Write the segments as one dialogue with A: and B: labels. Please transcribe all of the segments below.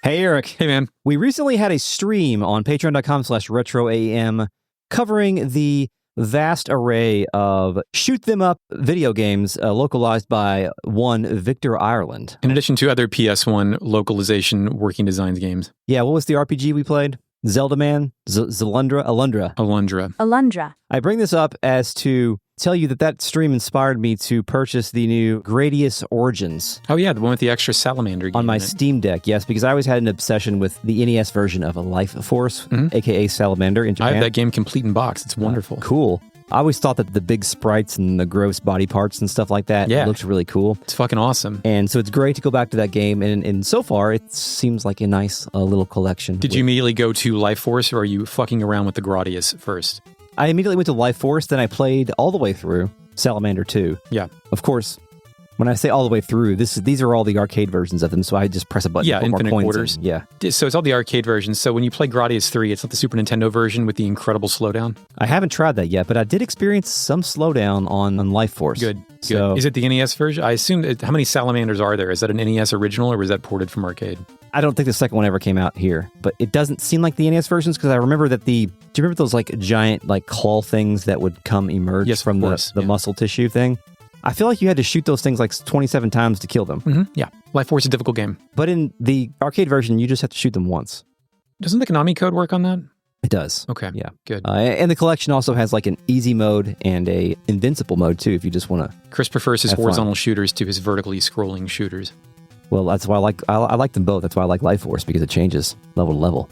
A: Hey, Eric.
B: Hey, man.
A: We recently had a stream on patreon.com/retroam covering the vast array of shoot-them-up video games localized by one Victor Ireland.
B: In addition to other PS1 localization working designs games.
A: Yeah, what was the RPG we played? Zelda Man? Alundra. I bring this up as to tell you that stream inspired me to purchase the new Gradius Origins.
B: Oh, yeah, the one with the extra Salamander game
A: on my Steam Deck, yes, because I always had an obsession with the NES version of a Life Force, a.k.a. Salamander in Japan.
B: I have that game complete in box. It's wonderful.
A: Cool. I always thought that the big sprites and the gross body parts and stuff like that looked really cool.
B: It's fucking awesome.
A: And so it's great to go back to that game, and so far it seems like a nice little collection.
B: Did you immediately go to Life Force, or are you fucking around with the Gradius first?
A: I immediately went to Life Force, then I played all the way through Salamander 2.
B: Yeah.
A: Of course, when I say all the way through, these are all the arcade versions of them, so I just press a button.
B: Yeah,
A: put
B: infinite
A: more coins
B: quarters.
A: In. Yeah.
B: So it's all the arcade versions. So when you play Gradius 3, it's not the Super Nintendo version with the incredible slowdown?
A: I haven't tried that yet, but I did experience some slowdown on Life Force.
B: Good. So, is it the NES version? I assume, how many Salamanders are there? Is that an NES original, or was that ported from arcade?
A: I don't think the second one ever came out here, but it doesn't seem like the NES versions, because I remember that do you remember those like giant like claw things that would emerge from the muscle tissue thing? I feel like you had to shoot those things like 27 times to kill them.
B: Mm-hmm. Yeah. Life Force is a difficult game.
A: But in the arcade version, you just have to shoot them once.
B: Doesn't the Konami code work on that?
A: It does.
B: Okay.
A: Yeah.
B: Good.
A: And the collection also has like an easy mode and a invincible mode too, if you just want to.
B: Chris prefers his horizontal shooters to his vertically scrolling shooters.
A: Well, that's why I like them both. That's why I like Life Force, because it changes level to level.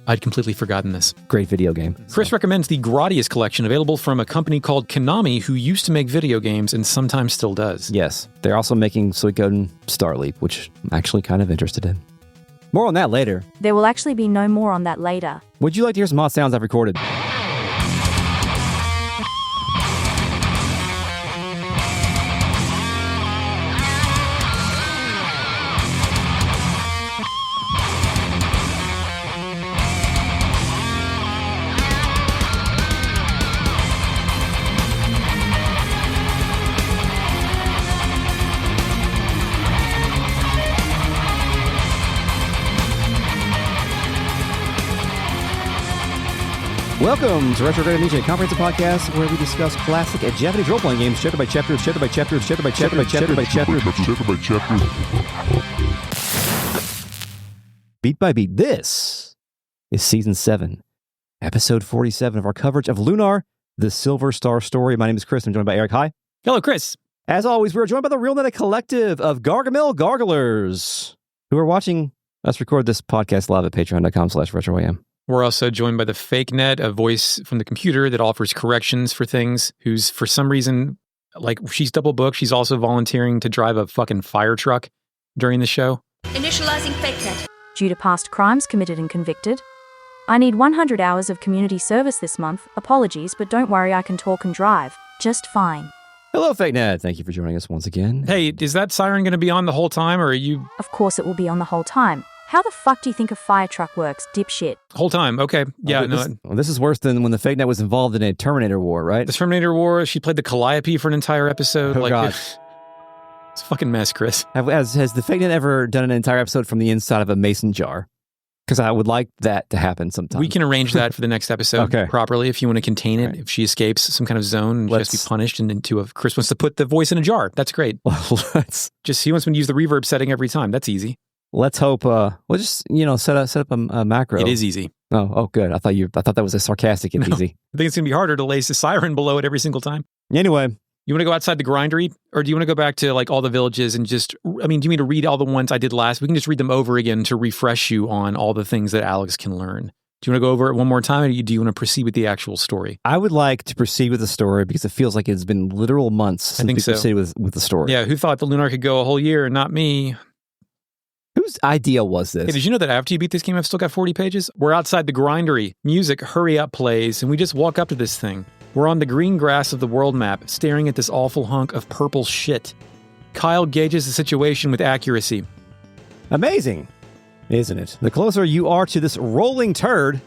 B: I'd completely forgotten this.
A: Great video game.
B: Chris recommends the Gradius collection, available from a company called Konami, who used to make video games and sometimes still does.
A: Yes. They're also making Suikoden Starleap, which I'm actually kind of interested in. More on that later.
C: There will actually be no more on that later.
A: Would you like to hear some hot sounds I've recorded? Welcome to Retro Grade Media, a comprehensive podcast where we discuss classic Japanese role-playing games, chapter by chapter, chapter by chapter, chapter by chapter, chapter by chapter, chapter by chapter. Beat by beat. This is Season 7, Episode 47 of our coverage of Lunar, the Silver Star Story. My name is Chris. I'm joined by Eric. Hi.
B: Hello, Chris.
A: As always, we're joined by the Real Net Collective of Gargamel Garglers, who are watching us record this podcast live at patreon.com/retroam.
B: We're also joined by the Fake Net, a voice from the computer that offers corrections for things, who's for some reason, like, she's double booked. She's also volunteering to drive a fucking fire truck during the show.
D: Initializing Fake Net.
C: Due to past crimes committed and convicted. I need 100 hours of community service this month. Apologies, but don't worry, I can talk and drive. Just fine.
A: Hello, Fake Net. Thank you for joining us once again.
B: Hey, is that siren going to be on the whole time, or are you...
C: Of course it will be on the whole time. How the fuck do you think a fire truck works, dipshit?
B: Whole time, okay. Yeah,
A: this is worse than when the Fake Net was involved in a Terminator War, right?
B: The Terminator War, she played the Calliope for an entire episode.
A: Oh, God.
B: It's a fucking mess, Chris.
A: Has the Fake Net ever done an entire episode from the inside of a mason jar? Because I would like that to happen sometime.
B: We can arrange that for the next episode properly if you want to contain it. Right. If she escapes some kind of zone and she has to be punished, and Chris wants to put the voice in a jar. That's great. He wants me to use the reverb setting every time. That's easy.
A: Let's hope. We'll just set up a macro.
B: It is easy.
A: Oh, good. I thought that was a sarcastic and easy.
B: I think it's gonna be harder to lace a siren below it every single time.
A: Anyway,
B: you want to go outside the Grindery, or do you want to go back to like all the villages and just? I mean, do you mean to read all the ones I did last? We can just read them over again to refresh you on all the things that Alex can learn. Do you want to go over it one more time, or do you want to proceed with the actual story?
A: I would like to proceed with the story because it feels like it's been literal months since we proceeded with the story.
B: Yeah, who thought the Lunar could go a whole year and not me?
A: Whose idea was this?
B: Hey, did you know that after you beat this game, I've still got 40 pages? We're outside the Grindery. Music, hurry up, plays, and we just walk up to this thing. We're on the green grass of the world map, staring at this awful hunk of purple shit. Kyle gauges the situation with accuracy.
A: Amazing, isn't it? The closer you are to this rolling turd,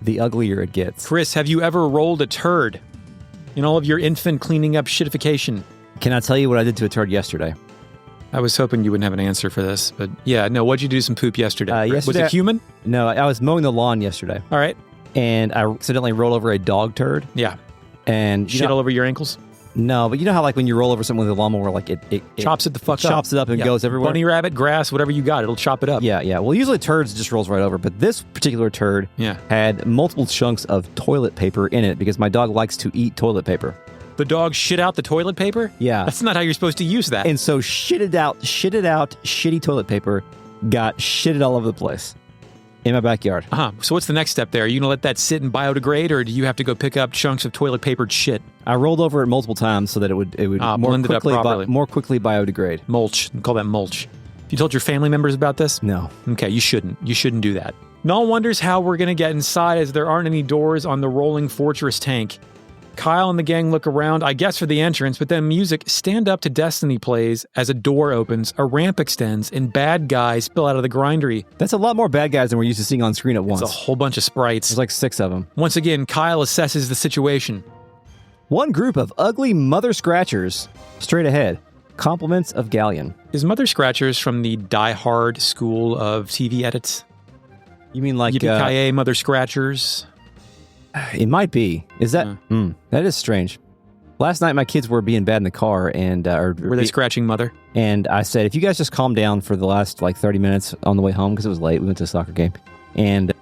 A: the uglier it gets.
B: Chris, have you ever rolled a turd in all of your infant cleaning up shitification?
A: Can I tell you what I did to a turd yesterday?
B: I was hoping you wouldn't have an answer for this, but yeah, no, what'd you do some poop yesterday? Was it human?
A: No, I was mowing the lawn yesterday.
B: All right.
A: And I accidentally rolled over a dog turd.
B: Yeah.
A: And
B: shit all over your ankles?
A: No, but you know how like when you roll over something with a lawnmower, like it
B: chops it the fuck up.
A: Chops it up and goes everywhere.
B: Bunny rabbit, grass, whatever you got, it'll chop it up.
A: Yeah. Well, usually turds just rolls right over, but this particular turd had multiple chunks of toilet paper in it because my dog likes to eat toilet paper.
B: The dog shit out the toilet paper?
A: Yeah.
B: That's not how you're supposed to use that.
A: And so shitted out, shitty toilet paper got shitted all over the place in my backyard.
B: So what's the next step there? Are you going to let that sit and biodegrade, or do you have to go pick up chunks of toilet papered shit?
A: I rolled over it multiple times so that it would more quickly biodegrade.
B: Mulch. We call that mulch. You told your family members about this?
A: No.
B: Okay, you shouldn't. You shouldn't do that. Null wonders how we're going to get inside as there aren't any doors on the rolling fortress tank. Kyle and the gang look around, I guess for the entrance, but then music Stand Up to Destiny plays as a door opens, a ramp extends, and bad guys spill out of the grindery.
A: That's a lot more bad guys than we're used to seeing on screen at once.
B: It's a whole bunch of sprites.
A: There's like 6 of them.
B: Once again, Kyle assesses the situation.
A: One group of ugly mother scratchers straight ahead. Compliments of Galleon.
B: Is Mother Scratchers from the Die Hard school of TV edits?
A: You mean like...
B: Yippee-ki-yay, Mother Scratchers?
A: It might be. Is that... that is strange. Last night, my kids were being bad in the car, and...
B: were they scratching Mother?
A: And I said, if you guys just calm down for the last, 30 minutes on the way home, because it was late, we went to a soccer game, and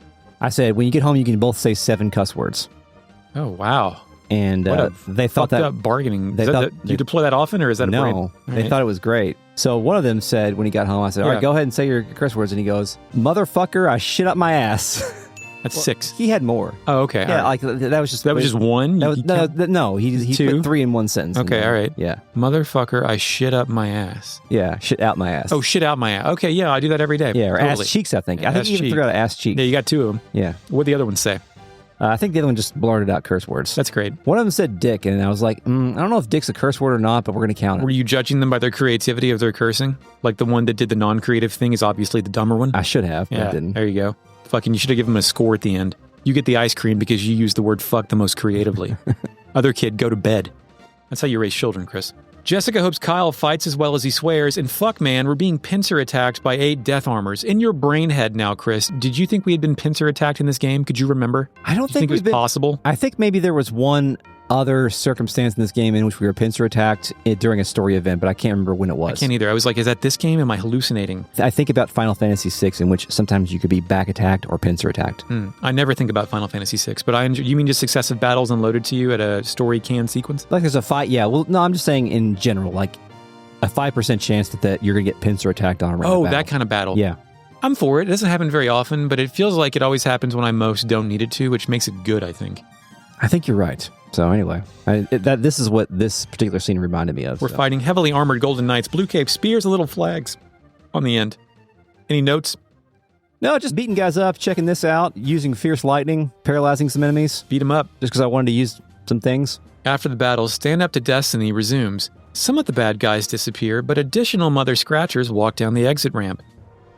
A: I said, when you get home, you can both say 7 cuss words.
B: Oh, wow.
A: And they thought that...
B: Up bargaining. Do you deploy that often, or is that a brain?
A: No, they thought it was great. So one of them said, when he got home, I said, all right, go ahead and say your curse words, and he goes, motherfucker, I shit up my ass.
B: That's 6.
A: He had more.
B: Oh, okay.
A: Yeah, that was just...
B: That was just one?
A: No, he put 3 in one sentence.
B: Okay, all right.
A: Yeah.
B: Motherfucker, I shit up my ass.
A: Yeah, shit out my ass.
B: Oh, shit out my ass. Okay, yeah, I do that every day.
A: Yeah, or totally. Ass cheeks, I think. I think you even forgot ass cheeks.
B: Yeah, you got 2 of them.
A: Yeah.
B: What'd the other one say?
A: I think the other one just blurted out curse words.
B: That's great.
A: One of them said dick, and I was like, I don't know if dick's a curse word or not, but we're going to count it.
B: Were you judging them by their creativity of their cursing? Like the one that did the non-creative thing is obviously the dumber one?
A: I should have, but I didn't.
B: There you go. Fucking, you should have given them a score at the end. You get the ice cream because you used the word fuck the most creatively. Other kid, go to bed. That's how you raise children, Chris. Jessica hopes Kyle fights as well as he swears, and fuck man, we're being pincer attacked by 8 death armors. In your brain head now, Chris, did you think we had been pincer attacked in this game? Could you remember?
A: I don't
B: think it was possible.
A: I think maybe there was one other circumstance in this game in which we were pincer attacked during a story event, but I can't remember when it was.
B: I can't either. I was like, is that this game? Am I hallucinating?
A: I think about Final Fantasy VI, in which sometimes you could be back attacked or pincer attacked.
B: I never think about Final Fantasy VI, but you mean just successive battles unloaded to you at a story can sequence?
A: Like there's a fight, yeah. Well, no, I'm just saying in general, like a 5% chance that you're going to get pincer attacked on a random battle.
B: That kind of battle.
A: Yeah.
B: I'm for it. It doesn't happen very often, but it feels like it always happens when I most don't need it to, which makes it good, I think.
A: I think you're right. So anyway, this is what this particular scene reminded me of.
B: We're fighting heavily armored golden knights, blue cape, spears, and little flags on the end. Any notes?
A: No, just beating guys up, checking this out, using fierce lightning, paralyzing some enemies.
B: Beat them up.
A: Just because I wanted to use some things.
B: After the battle, Stand Up to Destiny resumes. Some of the bad guys disappear, but additional Mother Scratchers walk down the exit ramp.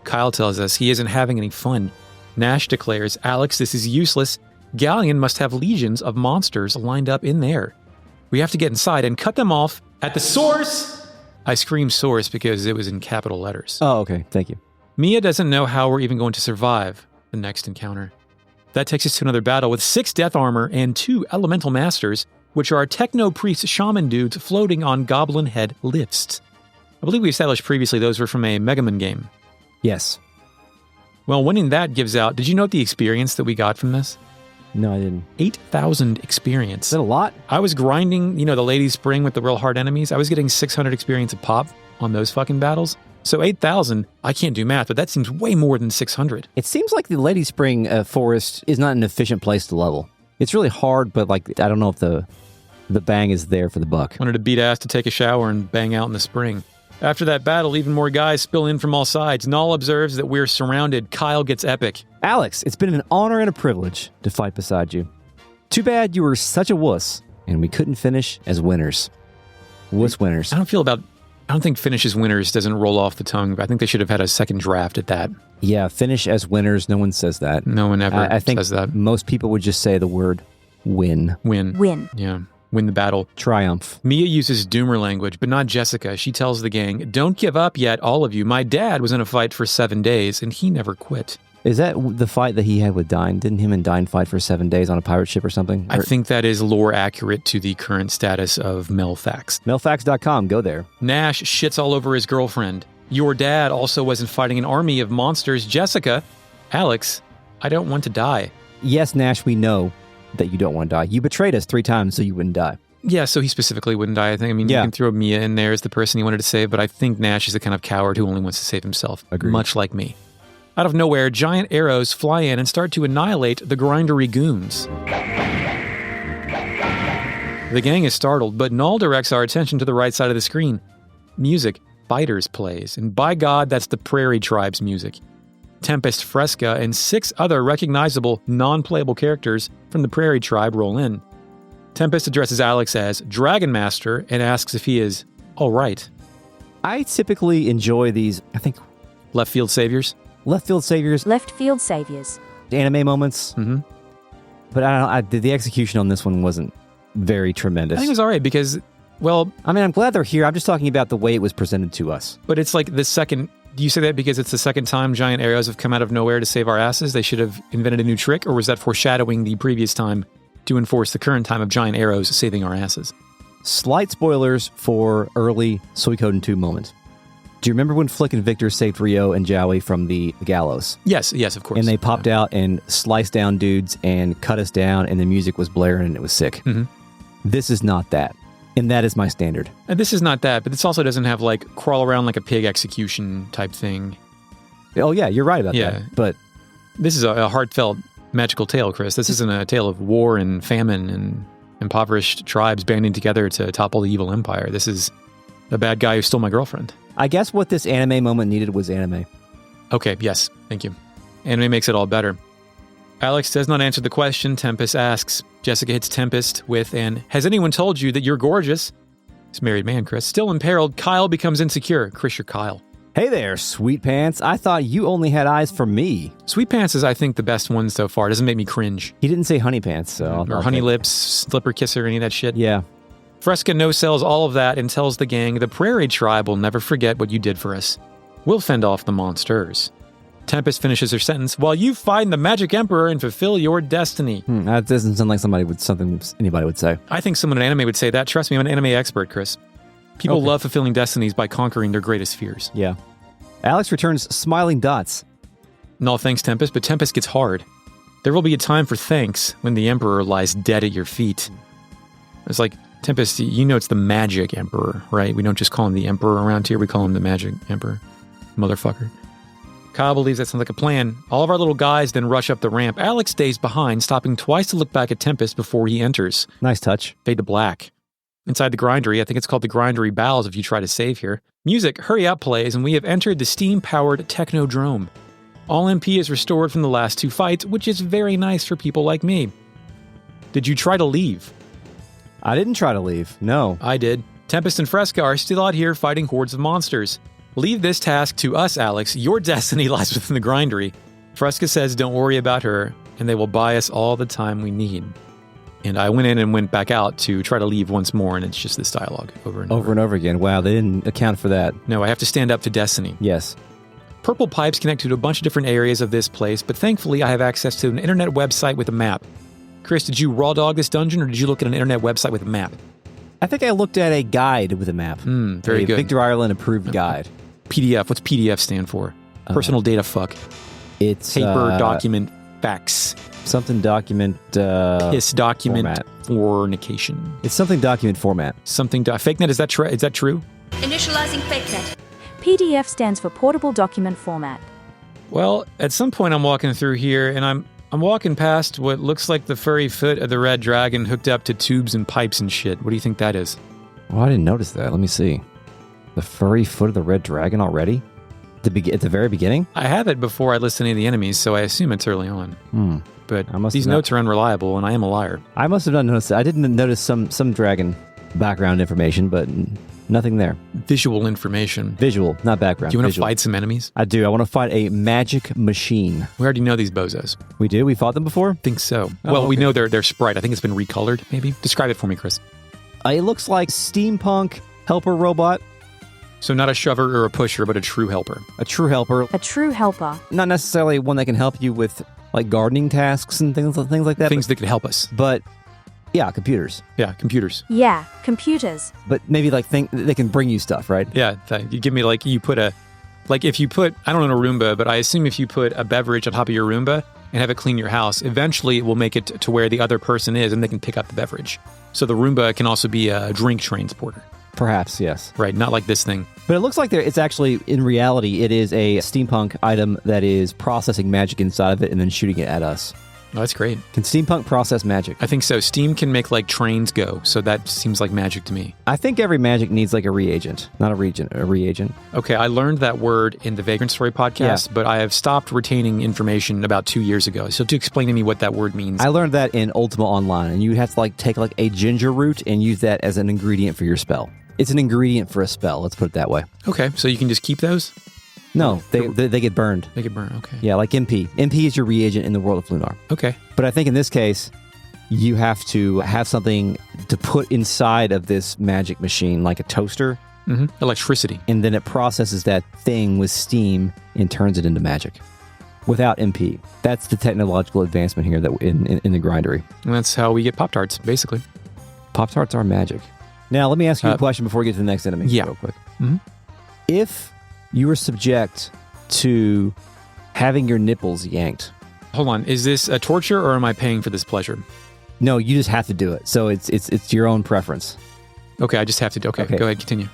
B: Kyle tells us he isn't having any fun. Nash declares, Alex, this is useless. Galleon must have legions of monsters lined up in there. We have to get inside and cut them off at the source. I scream source because it was in capital letters.
A: Oh, okay. Thank you.
B: Mia doesn't know how we're even going to survive the next encounter. That takes us to another battle with 6 death armor and 2 elemental masters, which are techno-priest shaman dudes floating on goblin head lifts. I believe we established previously those were from a Mega Man game.
A: Yes.
B: Well, winning that gives out... Did you note the experience that we got from this?
A: No, I didn't.
B: 8,000 experience.
A: Is that a lot?
B: I was grinding, the Ladies Spring with the real hard enemies. I was getting 600 experience a pop on those fucking battles. So 8,000, I can't do math, but that seems way more than 600.
A: It seems like the Lady Spring forest is not an efficient place to level. It's really hard, but I don't know if the bang is there for the buck.
B: Wanted to beat ass to take a shower and bang out in the spring. After that battle, even more guys spill in from all sides. Null observes that we're surrounded. Kyle gets epic.
A: Alex, it's been an honor and a privilege to fight beside you. Too bad you were such a wuss, and we couldn't finish as winners. Wuss winners.
B: I don't think finish as winners doesn't roll off the tongue, but I think they should have had a second draft at that.
A: Yeah, finish as winners. No one says that.
B: No one ever
A: I think
B: says that.
A: Most people would just say the word win.
B: Win.
C: Win.
B: Yeah. win the battle.
A: Triumph.
B: Mia uses doomer language, but not Jessica. She tells the gang, don't give up yet, all of you. My dad was in a fight for 7 days, and he never quit.
A: Is that the fight that he had with Dine? Didn't him and Dine fight for 7 days on a pirate ship or something?
B: I think that is lore accurate to the current status of Melfax.
A: Melfax.com, go there.
B: Nash shits all over his girlfriend. Your dad also wasn't fighting an army of monsters. Jessica, Alex, I don't want to die.
A: Yes, Nash, we know that you don't want to die. You betrayed us 3 times so you wouldn't die.
B: Yeah, so he specifically wouldn't die, I think. I mean, you can throw Mia in there as the person he wanted to save, but I think Nash is the kind of coward who only wants to save himself.
A: Agreed.
B: Much like me. Out of nowhere, giant arrows fly in and start to annihilate the Grindery goons. The gang is startled, but Null directs our attention to the right side of the screen. Music, Biters plays, and by God, that's the Prairie Tribe's music. Tempest, Fresca, and 6 other recognizable, non-playable characters from the Prairie Tribe roll in. Tempest addresses Alex as Dragon Master and asks if he is all right.
A: I typically enjoy these, I think,
B: Left field saviors?
A: Left field saviors.
C: Left field saviors.
A: Anime moments.
B: Mm-hmm.
A: But I don't know, the execution on this one wasn't very tremendous.
B: I think it was all right because, well...
A: I mean, I'm glad they're here. I'm just talking about the way it was presented to us.
B: But it's like the second... Do you say that because it's the second time giant arrows have come out of nowhere to save our asses? They should have invented a new trick? Or was that foreshadowing the previous time to enforce the current time of giant arrows saving our asses?
A: Slight spoilers for early Suikoden 2 moment. Do you remember when Flick and Victor saved Ryo and Jowie from the gallows?
B: Yes, of course.
A: And they popped out and sliced down dudes and cut us down, and the music was blaring and it was sick.
B: Mm-hmm.
A: This is not that. And that is my standard.
B: And this is not that, but this also doesn't have like crawl around like a pig execution type thing.
A: Oh, yeah, you're right about that. But
B: this is a heartfelt magical tale, Chris. This isn't a tale of war and famine and impoverished tribes banding together to topple the evil empire. This is the bad guy who stole my girlfriend.
A: I guess what this anime moment needed was anime.
B: Okay, yes, thank you. Anime makes it all better. Alex does not answer the question Tempest asks. Jessica hits Tempest with an, has anyone told you that you're gorgeous? This married man, Chris. Still imperiled, Kyle becomes insecure. Chris, you're Kyle.
A: Hey there, Sweet Pants. I thought you only had eyes for me.
B: Sweet Pants is, I think, the best one so far. It doesn't make me cringe.
A: He didn't say Honey Pants, so...
B: Or Honey Lips, Slipper Kisser, any of that shit.
A: Yeah.
B: Fresca no-sells all of that and tells the gang, the Prairie Tribe will never forget what you did for us. We'll fend off the monsters. Tempest finishes her sentence, while you find the Magic Emperor and fulfill your destiny.
A: That doesn't sound like something anybody would say.
B: I think someone in anime would say that. Trust me, I'm an anime expert, Chris. People love fulfilling destinies by conquering their greatest fears.
A: Yeah. Alex returns smiling dots.
B: No thanks, Tempest, but Tempest gets hard. There will be a time for thanks when the Emperor lies dead at your feet. It's like, Tempest, you know it's the Magic Emperor, right? We don't just call him the Emperor around here. We call him the Magic Emperor. Motherfucker. Kyle believes that sounds like a plan. All of our little guys then rush up the ramp. Alex stays behind, stopping twice to look back at Tempest before he enters.
A: Nice touch.
B: Fade to black. Inside the Grindery, I think it's called the Grindery Bowels if you try to save here. Music, Hurry Up plays, and we have entered the steam-powered Technodrome. All MP is restored from the last 2 fights, which is very nice for people like me. Did you try to leave?
A: I didn't try to leave, no.
B: I did. Tempest and Fresca are still out here fighting hordes of monsters. Leave this task to us, Alex. Your destiny lies within the Grindery. Fresca says don't worry about her, and they will buy us all the time we need. And I went in and went back out to try to leave once more, and it's just this dialogue over and over.
A: Over and over again. Wow, they didn't account for that.
B: No, I have to stand up to destiny.
A: Yes.
B: Purple pipes connect to a bunch of different areas of this place, but thankfully I have access to an internet website with a map. Chris, did you raw dog this dungeon, or did you look at an internet website with a map?
A: I think I looked at a guide with a map.
B: Very good.
A: Victor Ireland approved guide.
B: PDF. What's PDF stand for? Personal data fuck.
A: It's
B: paper document fax.
A: Something document
B: piss document
A: format.
B: Fornication.
A: It's something document format.
B: Something fake net. Is that true?
D: Initializing fake net.
C: PDF stands for portable document format.
B: Well, at some point I'm walking through here and I'm walking past what looks like the furry foot of the red dragon hooked up to tubes and pipes and shit. What do you think that is?
A: Oh, I didn't notice that. Let me see. The furry foot of the red dragon already? At the very beginning?
B: I have it before I list any of the enemies, so I assume it's early on. But these notes are unreliable, and I am a liar.
A: I must have not noticed that. I didn't notice some dragon background information, but Nothing there.
B: Visual information.
A: Visual, not background.
B: Do you want to
A: Visual.
B: fight some enemies?
A: I do. I want to fight a magic machine.
B: We already know these bozos.
A: We do? We fought them before?
B: Think so.
A: Oh,
B: well, we
A: okay.
B: know they're Sprite. I think it's been recolored, maybe. Describe it for me, Chris.
A: It looks like steampunk helper robot.
B: So not a shover or a pusher, but a true helper.
A: A true helper.
C: A true helper.
A: Not necessarily one that can help you with like gardening tasks and things like that.
B: Things that could help us.
A: But yeah, computers.
B: Yeah, computers.
C: Yeah, computers.
A: But maybe like they can bring you stuff, right?
B: Yeah, you give me like if you put, I don't know a Roomba, but I assume if you put a beverage on top of your Roomba and have it clean your house, eventually it will make it to where the other person is and they can pick up the beverage. So the Roomba can also be a drink transporter.
A: Perhaps, yes.
B: Right, not like this thing.
A: But it looks like it's actually, in reality, it is a steampunk item that is processing magic inside of it and then shooting it at us.
B: Oh, that's great.
A: Can steampunk process magic?
B: I think so. Steam can make like trains go, so that seems like magic to me.
A: I think every magic needs like a reagent. Not a reagent, a reagent.
B: Okay, I learned that word in the Vagrant Story podcast, but I have stopped retaining information about 2 years ago. So to explain to me what that word means.
A: I learned that in Ultima Online, and you have to like take like a ginger root and use that as an ingredient for your spell. It's an ingredient for a spell, let's put it that way.
B: Okay, so you can just keep those?
A: No, they get burned.
B: They get burned, okay.
A: Yeah, like MP. MP is your reagent in the world of Lunar.
B: Okay.
A: But I think in this case, you have to have something to put inside of this magic machine, like a toaster.
B: Mm-hmm. Electricity.
A: And then it processes that thing with steam and turns it into magic. Without MP. That's the technological advancement here that in the Grindery.
B: And that's how we get Pop-Tarts, basically.
A: Pop-Tarts are magic. Now, let me ask you a question before we get to the next enemy.
B: Yeah.
A: Real quick.
B: Mm-hmm.
A: If you were subject to having your nipples yanked.
B: Hold on. Is this a torture or am I paying for this pleasure?
A: No, you just have to do it. So it's your own preference.
B: Okay, I just have to do Okay, go ahead, continue.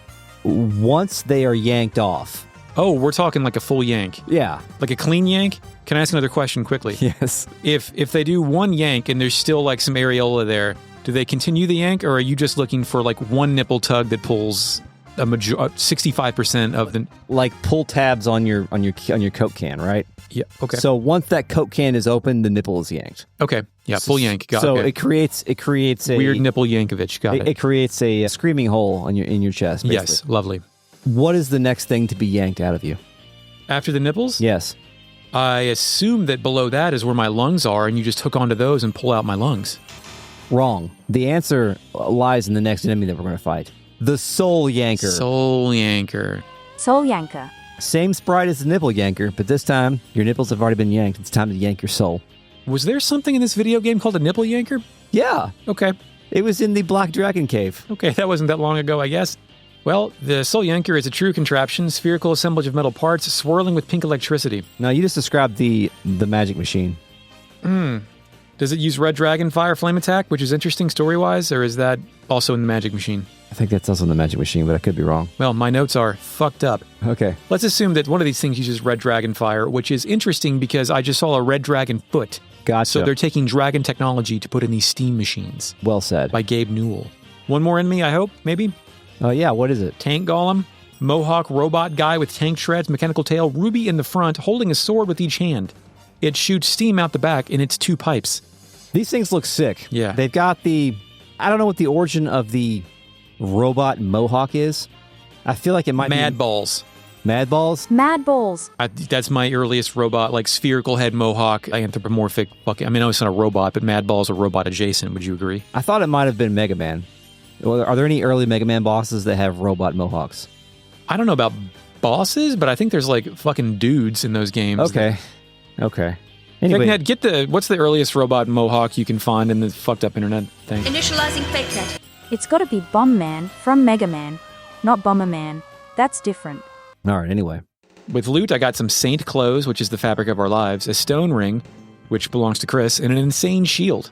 A: Once they are yanked off.
B: Oh, we're talking like a full yank.
A: Yeah.
B: Like a clean yank? Can I ask another question quickly?
A: Yes.
B: If they do one yank and there's still like some areola there, do they continue the yank, or are you just looking for like one nipple tug that pulls 65% of the
A: like pull tabs on your Coke can, right?
B: Yeah. Okay.
A: So once that Coke can is open, the nipple is yanked.
B: Okay. Yeah. Full yank.
A: So it creates a
B: weird nipple Yankovic. Got it.
A: It creates a screaming hole in your chest. Basically.
B: Yes. Lovely.
A: What is the next thing to be yanked out of you?
B: After the nipples?
A: Yes.
B: I assume that below that is where my lungs are, and you just hook onto those and pull out my lungs.
A: Wrong. The answer lies in the next enemy that we're going to fight. The Soul Yanker.
B: Soul Yanker.
C: Soul yanker.
A: Same sprite as the nipple yanker, but this time your nipples have already been yanked. It's time to yank your soul.
B: Was there something in this video game called a nipple yanker?
A: Yeah.
B: Okay.
A: It was in the Black Dragon Cave.
B: Okay, that wasn't that long ago, I guess. Well, the Soul Yanker is a true contraption, spherical assemblage of metal parts, swirling with pink electricity.
A: Now, you just described the magic machine.
B: Does it use red dragon fire flame attack, which is interesting story-wise, or is that also in the magic machine?
A: I think that's also in the magic machine, but I could be wrong.
B: Well, my notes are fucked up.
A: Okay.
B: Let's assume that one of these things uses red dragon fire, which is interesting because I just saw a red dragon foot.
A: Gotcha.
B: So they're taking dragon technology to put in these steam machines.
A: Well said.
B: By Gabe Newell. One more enemy, I hope, maybe?
A: Oh, yeah, what is it?
B: Tank golem, mohawk robot guy with tank shreds, mechanical tail, ruby in the front, holding a sword with each hand. It shoots steam out the back in its two pipes.
A: These things look sick.
B: Yeah.
A: They've got I don't know what the origin of the robot mohawk is. I feel like it might
B: Mad
A: be...
B: balls.
A: Mad balls?
C: Mad balls.
B: That's my earliest robot, like spherical head mohawk, anthropomorphic. I know it's not a robot, but Mad Balls are robot adjacent. Would you agree?
A: I thought it might have been Mega Man. Are there any early Mega Man bosses that have robot mohawks?
B: I don't know about bosses, but I think there's like fucking dudes in those games.
A: Okay. Anyway,
B: Ned, what's the earliest robot mohawk you can find in the fucked up internet thing?
D: Initializing fake net.
C: It's gotta be Bomb Man from Mega Man, not Bomber Man. That's different.
A: all right, anyway.
B: With loot, I got some saint clothes, which is the fabric of our lives, a stone ring, which belongs to Chris, and an insane shield.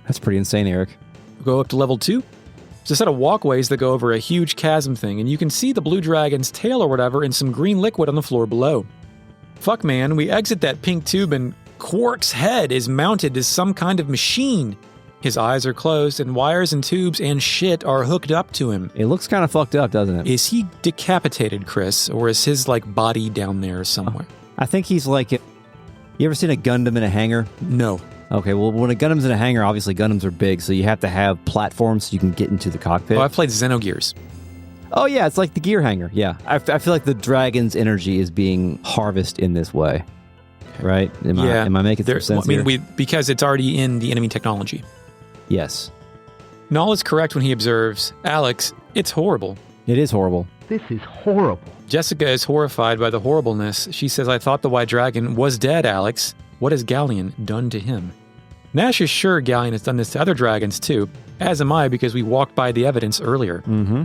A: That's pretty insane, Eric.
B: We'll go up to level 2. It's a set of walkways that go over a huge chasm thing, and you can see the blue dragon's tail or whatever and some green liquid on the floor below. Fuck, man, we exit that pink tube and Quark's head is mounted to some kind of machine. His eyes are closed and wires and tubes and shit are hooked up to him.
A: It looks kind of fucked up, doesn't it?
B: Is he decapitated, Chris, or is his body down there somewhere?
A: I think he's like... You ever seen a Gundam in a hangar?
B: No.
A: Okay, well, when a Gundam's in a hangar, obviously Gundams are big, so you have to have platforms so you can get into the cockpit.
B: Oh, I've played Xenogears.
A: Oh, yeah, it's like the gear hanger. Yeah. I feel like the dragon's energy is being harvested in this way. Right? Am I making some sense here?
B: Because it's already in the enemy technology.
A: Yes.
B: Null is correct when he observes, Alex, it's horrible.
A: It is horrible.
E: This is horrible.
B: Jessica is horrified by the horribleness. She says, I thought the white dragon was dead, Alex. What has Galleon done to him? Nash is sure Galleon has done this to other dragons too, as am I because we walked by the evidence earlier.
A: Mm-hmm.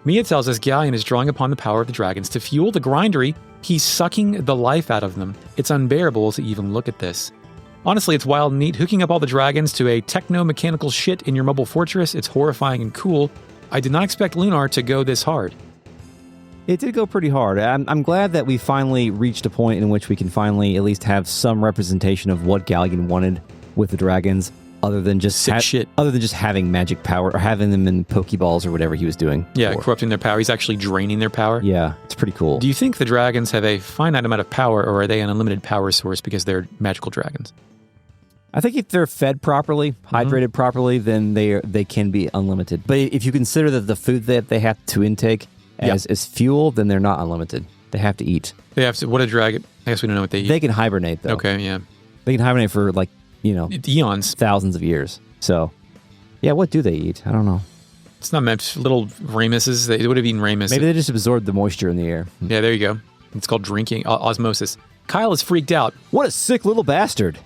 B: Mia tells us Galleon is drawing upon the power of the dragons to fuel the Grindery. He's sucking the life out of them. It's unbearable to even look at this. Honestly, it's wild and neat. Hooking up all the dragons to a techno-mechanical shit in your mobile fortress, it's horrifying and cool. I did not expect Lunar to go this hard.
A: It did go pretty hard. I'm glad that we finally reached a point in which we can finally at least have some representation of what Galleon wanted with the dragons, other than just having magic power or having them in Pokeballs or whatever he was doing.
B: Yeah, corrupting their power. He's actually draining their power.
A: Yeah, it's pretty cool.
B: Do you think the dragons have a finite amount of power, or are they an unlimited power source because they're magical dragons?
A: I think if they're fed properly, hydrated properly, then they can be unlimited. But if you consider that the food that they have to intake as fuel, then they're not unlimited. They have to eat.
B: They have to. What a dragon? I guess we don't know what they eat.
A: They can hibernate, though.
B: Okay, yeah.
A: They can hibernate for
B: eons,
A: thousands of years. So, yeah, what do they eat? I don't know.
B: It's not meant little ramuses. They would have eaten ramus.
A: Maybe they just absorbed the moisture in the air.
B: Yeah, there you go. It's called drinking osmosis. Kyle is freaked out.
A: What a sick little bastard!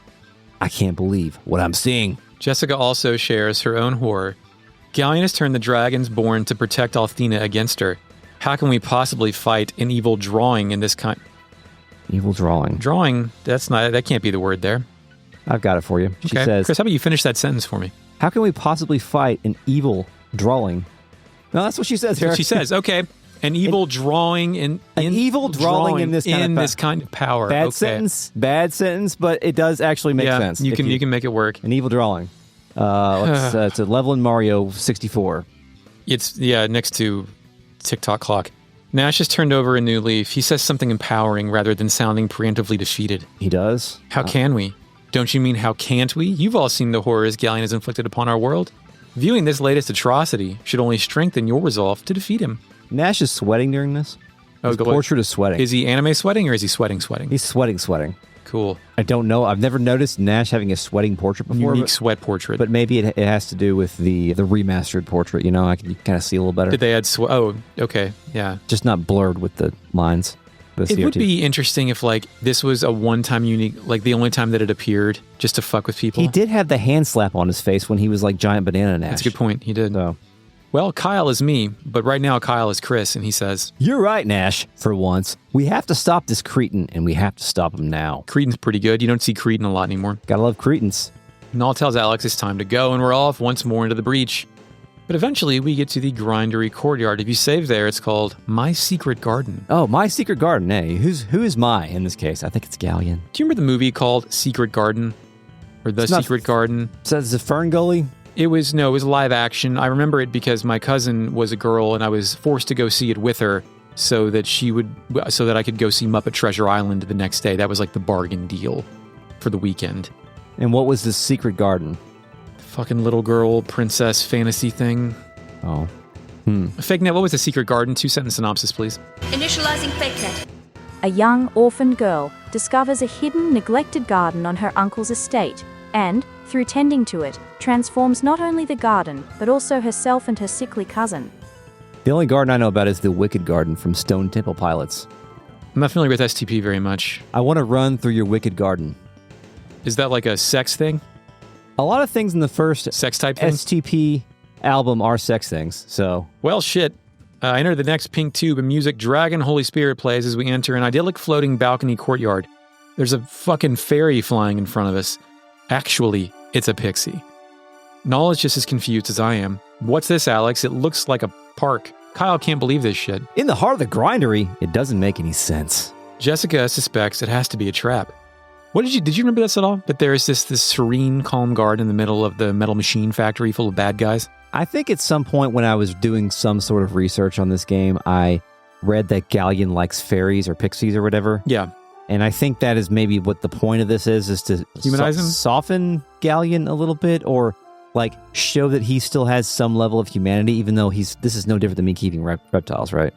A: I can't believe what I'm seeing.
B: Jessica also shares her own horror. Galleon has turned the dragons born to protect Althena against her. How can we possibly fight an evil drawing in this kind?
A: Evil drawing.
B: Drawing? That can't be the word there.
A: I've got it for you. She says,
B: Chris, how about you finish that sentence for me?
A: How can we possibly fight an evil drawing? No, that's what she says here.
B: That's what she says. Okay. An evil drawing in this kind of power.
A: Bad sentence, but it does actually make sense.
B: You can make it work.
A: An evil drawing. It's a level in Mario 64.
B: It's next to TikTok clock. Nash has turned over a new leaf. He says something empowering rather than sounding preemptively defeated.
A: He does.
B: How can we? Don't you mean how can't we? You've all seen the horrors Galleon has inflicted upon our world. Viewing this latest atrocity should only strengthen your resolve to defeat him.
A: Nash is sweating during this. His portrait is sweating.
B: Is he anime sweating or is he sweating?
A: He's sweating.
B: Cool.
A: I don't know. I've never noticed Nash having a sweating portrait before.
B: Unique sweat portrait.
A: But maybe it has to do with the remastered portrait. I can kind of see a little better.
B: Did they add sweat? Oh, okay. Yeah.
A: Just not blurred with the lines.
B: It would be interesting if this was a one-time unique, the only time that it appeared just to fuck with people.
A: He did have the hand slap on his face when he was giant banana Nash.
B: That's a good point. He did.
A: So.
B: Well, Kyle is me, but right now Kyle is Chris, and he says,
A: You're right, Nash, for once. We have to stop this cretin, and we have to stop him now.
B: Cretin's pretty good. You don't see cretin a lot anymore.
A: Gotta love cretins.
B: Null tells Alex it's time to go, and we're off once more into the breach. But eventually, we get to the Grindery courtyard. If you save there, it's called My Secret Garden.
A: Oh, My Secret Garden, eh? Who is my in this case? I think it's Galleon.
B: Do you remember the movie called Secret Garden? Or The Secret Garden?
A: So it's a Fern Gully?
B: It was live action. I remember it because my cousin was a girl and I was forced to go see it with her so that I could go see Muppet Treasure Island the next day. That was the bargain deal for the weekend.
A: And what was this secret garden?
B: Fucking little girl princess fantasy thing.
A: Oh.
B: Fake net, what was the secret garden? 2-sentence synopsis, please.
D: Initializing fake net.
C: A young orphan girl discovers a hidden, neglected garden on her uncle's estate and, through tending to it, transforms not only the garden, but also herself and her sickly cousin.
A: The only garden I know about is the Wicked Garden from Stone Temple Pilots.
B: I'm not familiar with STP very much.
A: I want to run through your Wicked Garden.
B: Is that a sex thing?
A: A lot of things in the first
B: sex type thing?
A: STP album are sex things, so...
B: Well, shit. I enter the next pink tube and music Dragon Holy Spirit plays as we enter an idyllic floating balcony courtyard. There's a fucking fairy flying in front of us. Actually, it's a pixie. Null is just as confused as I am. What's this, Alex? It looks like a park. Kyle can't believe this shit.
A: In the heart of the Grindery, it doesn't make any sense.
B: Jessica suspects it has to be a trap. Did you remember this at all? That there is this serene, calm garden in the middle of the metal machine factory full of bad guys?
A: I think at some point when I was doing some sort of research on this game, I read that Galleon likes fairies or pixies or whatever.
B: Yeah.
A: And I think that is maybe what the point of this is to
B: humanize him?
A: Soften Galleon a little bit, or like show that he still has some level of humanity, even though this is no different than me keeping reptiles, right?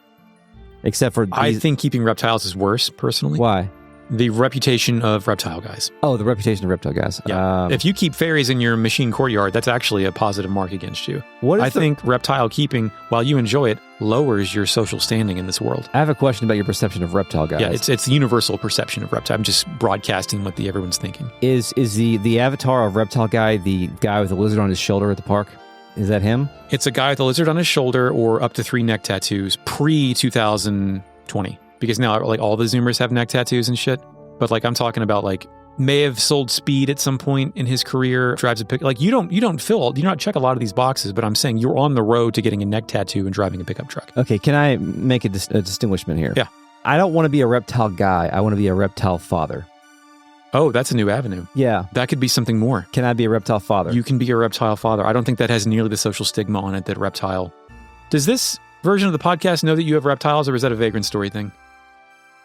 A: Except for
B: I think keeping reptiles is worse, personally.
A: Why?
B: The reputation of reptile guys.
A: Oh, the reputation of reptile guys.
B: Yeah. If you keep fairies in your machine courtyard, that's actually a positive mark against you. I think reptile keeping, while you enjoy it, lowers your social standing in this world.
A: I have a question about your perception of reptile guys.
B: Yeah, it's the universal perception of reptile. I'm just broadcasting what everyone's thinking.
A: Is the avatar of reptile guy the guy with the lizard on his shoulder at the park? Is that him?
B: It's a guy with a lizard on his shoulder or up to 3 neck tattoos pre-2020. Because now, like, all the Zoomers have neck tattoos and shit. But, like, I'm talking about, like, may have sold speed at some point in his career, drives a pick. Like, you don't check a lot of these boxes, but I'm saying you're on the road to getting a neck tattoo and driving a pickup truck.
A: Okay, can I make a distinguishment here?
B: Yeah.
A: I don't want to be a reptile guy. I want to be a reptile father.
B: Oh, that's a new avenue.
A: Yeah.
B: That could be something more.
A: Can I be a reptile father?
B: You can be a reptile father. I don't think that has nearly the social stigma on it that reptile. Does this version of the podcast know that you have reptiles, or is that a Vagrant Story thing?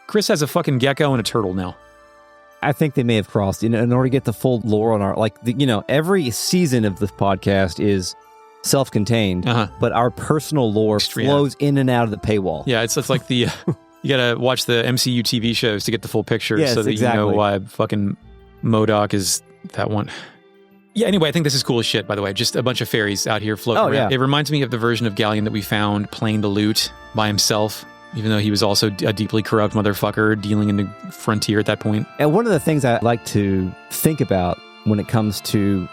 B: Chris has a fucking gecko and a turtle now.
A: I think they may have crossed. In order to get the full lore on our, every season of this podcast is self-contained, but our personal lore flows in and out of the paywall.
B: Yeah, it's like the you gotta watch the MCU TV shows to get the full picture, so that you know why fucking MODOK is that one. Yeah, anyway, I think this is cool as shit, by the way. Just a bunch of fairies out here floating around. Yeah. It reminds me of the version of Galleon that we found playing the lute by himself, even though he was also a deeply corrupt motherfucker dealing in the frontier at that point. And
A: one of the things I like to think about when it comes to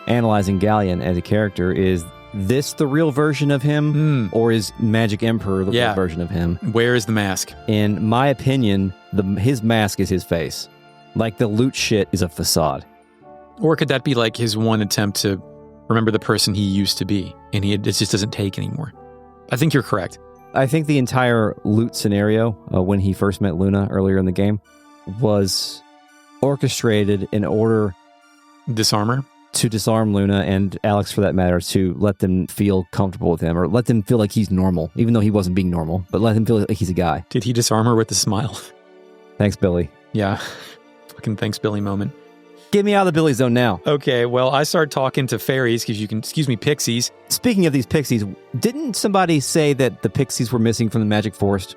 A: analyzing Galleon as a character is this the real version of him, or is Magic Emperor the real version of him?
B: Where is the mask?
A: In my opinion, his mask is his face. Like the loot shit is a facade.
B: Or could that be like his one attempt to remember the person he used to be, and it just doesn't take anymore? I think you're correct.
A: I think the entire loot scenario, when he first met Luna earlier in the game, was orchestrated in order...
B: Disarmer?
A: To disarm Luna and Alex, for that matter, to let them feel comfortable with him, or let them feel like he's normal, even though he wasn't being normal, but let him feel like he's a guy.
B: Did he disarm her with a smile?
A: Thanks, Billy.
B: Yeah. Fucking thanks, Billy moment.
A: Get me out of the Billy zone now.
B: Okay, well, I started talking to fairies, pixies.
A: Speaking of these pixies, didn't somebody say that the pixies were missing from the Magic Forest?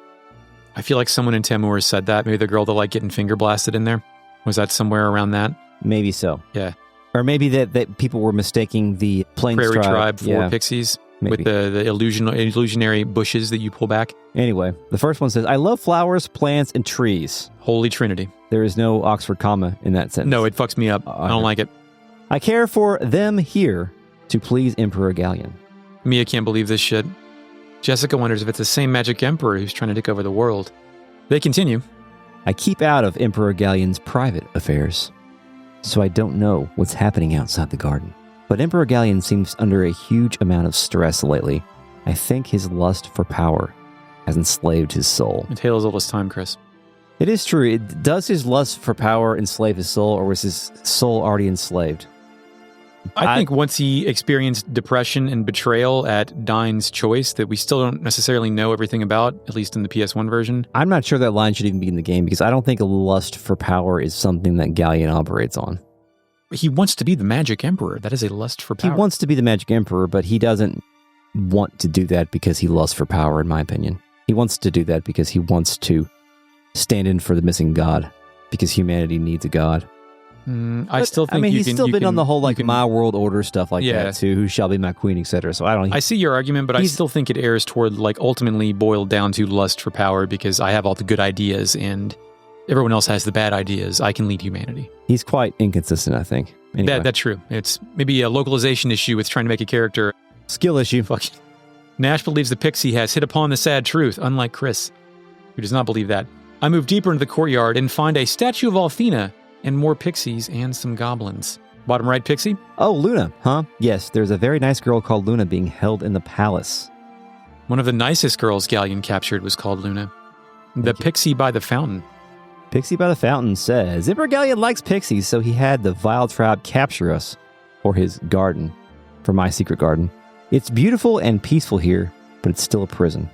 B: I feel like someone in Tamur said that. Maybe the girl that getting finger blasted in there. Was that somewhere around that?
A: Maybe so.
B: Yeah.
A: Or maybe that people were mistaking the Plains
B: Prairie tribe for pixies.
A: Maybe.
B: With the illusionary bushes that you pull back.
A: Anyway, the first one says, I love flowers, plants, and trees.
B: Holy Trinity.
A: There is no Oxford comma in that sentence.
B: No, it fucks me up. I don't like it.
A: I care for them here to please Emperor Galleon.
B: Mia can't believe this shit. Jessica wonders if it's the same Magic Emperor who's trying to take over the world. They continue.
A: I keep out of Emperor Galleon's private affairs, so I don't know what's happening outside the garden. But Emperor Galleon seems under a huge amount of stress lately. I think his lust for power has enslaved his soul.
B: A tale as old as time, Chris.
A: It is true. Does his lust for power enslave his soul, or was his soul already enslaved?
B: I think once he experienced depression and betrayal at Dine's choice that we still don't necessarily know everything about, at least in the PS1 version.
A: I'm not sure that line should even be in the game, because I don't think a lust for power is something that Galleon operates on.
B: He wants to be the Magic Emperor. That is a lust for power.
A: He wants to be the Magic Emperor, but he doesn't want to do that because he lusts for power, in my opinion. He wants to do that because he wants to stand in for the missing god, because humanity needs a god.
B: I still think
A: he's still been on the whole my world order stuff like that too. Who shall be my queen, etc. So I see
B: your argument, but I still think it errs toward ultimately boiled down to lust for power, because I have all the good ideas and everyone else has the bad ideas. I can lead humanity.
A: He's quite inconsistent, I think. Anyway.
B: That's true. It's maybe a localization issue with trying to make a character.
A: Skill issue.
B: Fuck. Nash believes the pixie has hit upon the sad truth, unlike Chris, who does not believe that. I move deeper into the courtyard and find a statue of Althena and more pixies and some goblins. Bottom right, pixie?
A: Oh, Luna, huh? Yes, there's a very nice girl called Luna being held in the palace.
B: One of the nicest girls Galleon captured was called Luna. The pixie by the fountain.
A: Pixie by the fountain says, Emperor Galleon likes pixies, so he had the vile tribe capture us for his garden, for my secret garden. It's beautiful and peaceful here, but it's still a prison.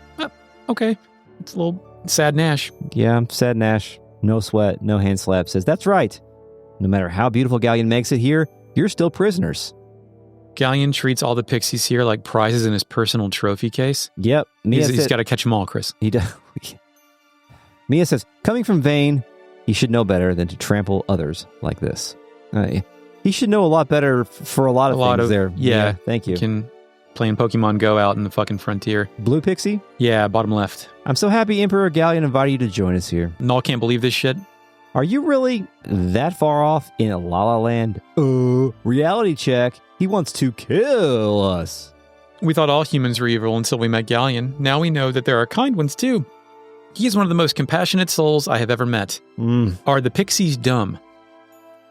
B: Okay. It's a little sad Nash.
A: Yeah, sad Nash. No sweat, no hand slap says, that's right. No matter how beautiful Galleon makes it here, you're still prisoners.
B: Galleon treats all the pixies here like prizes in his personal trophy case.
A: Yep.
B: He's got to catch them all, Chris.
A: He does. Mia says, coming from Vane, he should know better than to trample others like this. He should know a lot better for a lot of things there.
B: Yeah.
A: Thank you.
B: Can playing Pokemon Go out in the fucking frontier.
A: Blue Pixie?
B: Yeah, bottom left.
A: I'm so happy Emperor Galleon invited you to join us here.
B: Null can't believe this shit.
A: Are you really that far off in La La Land? Reality check. He wants to kill us.
B: We thought all humans were evil until we met Galleon. Now we know that there are kind ones too. He is one of the most compassionate souls I have ever met. Are the pixies dumb?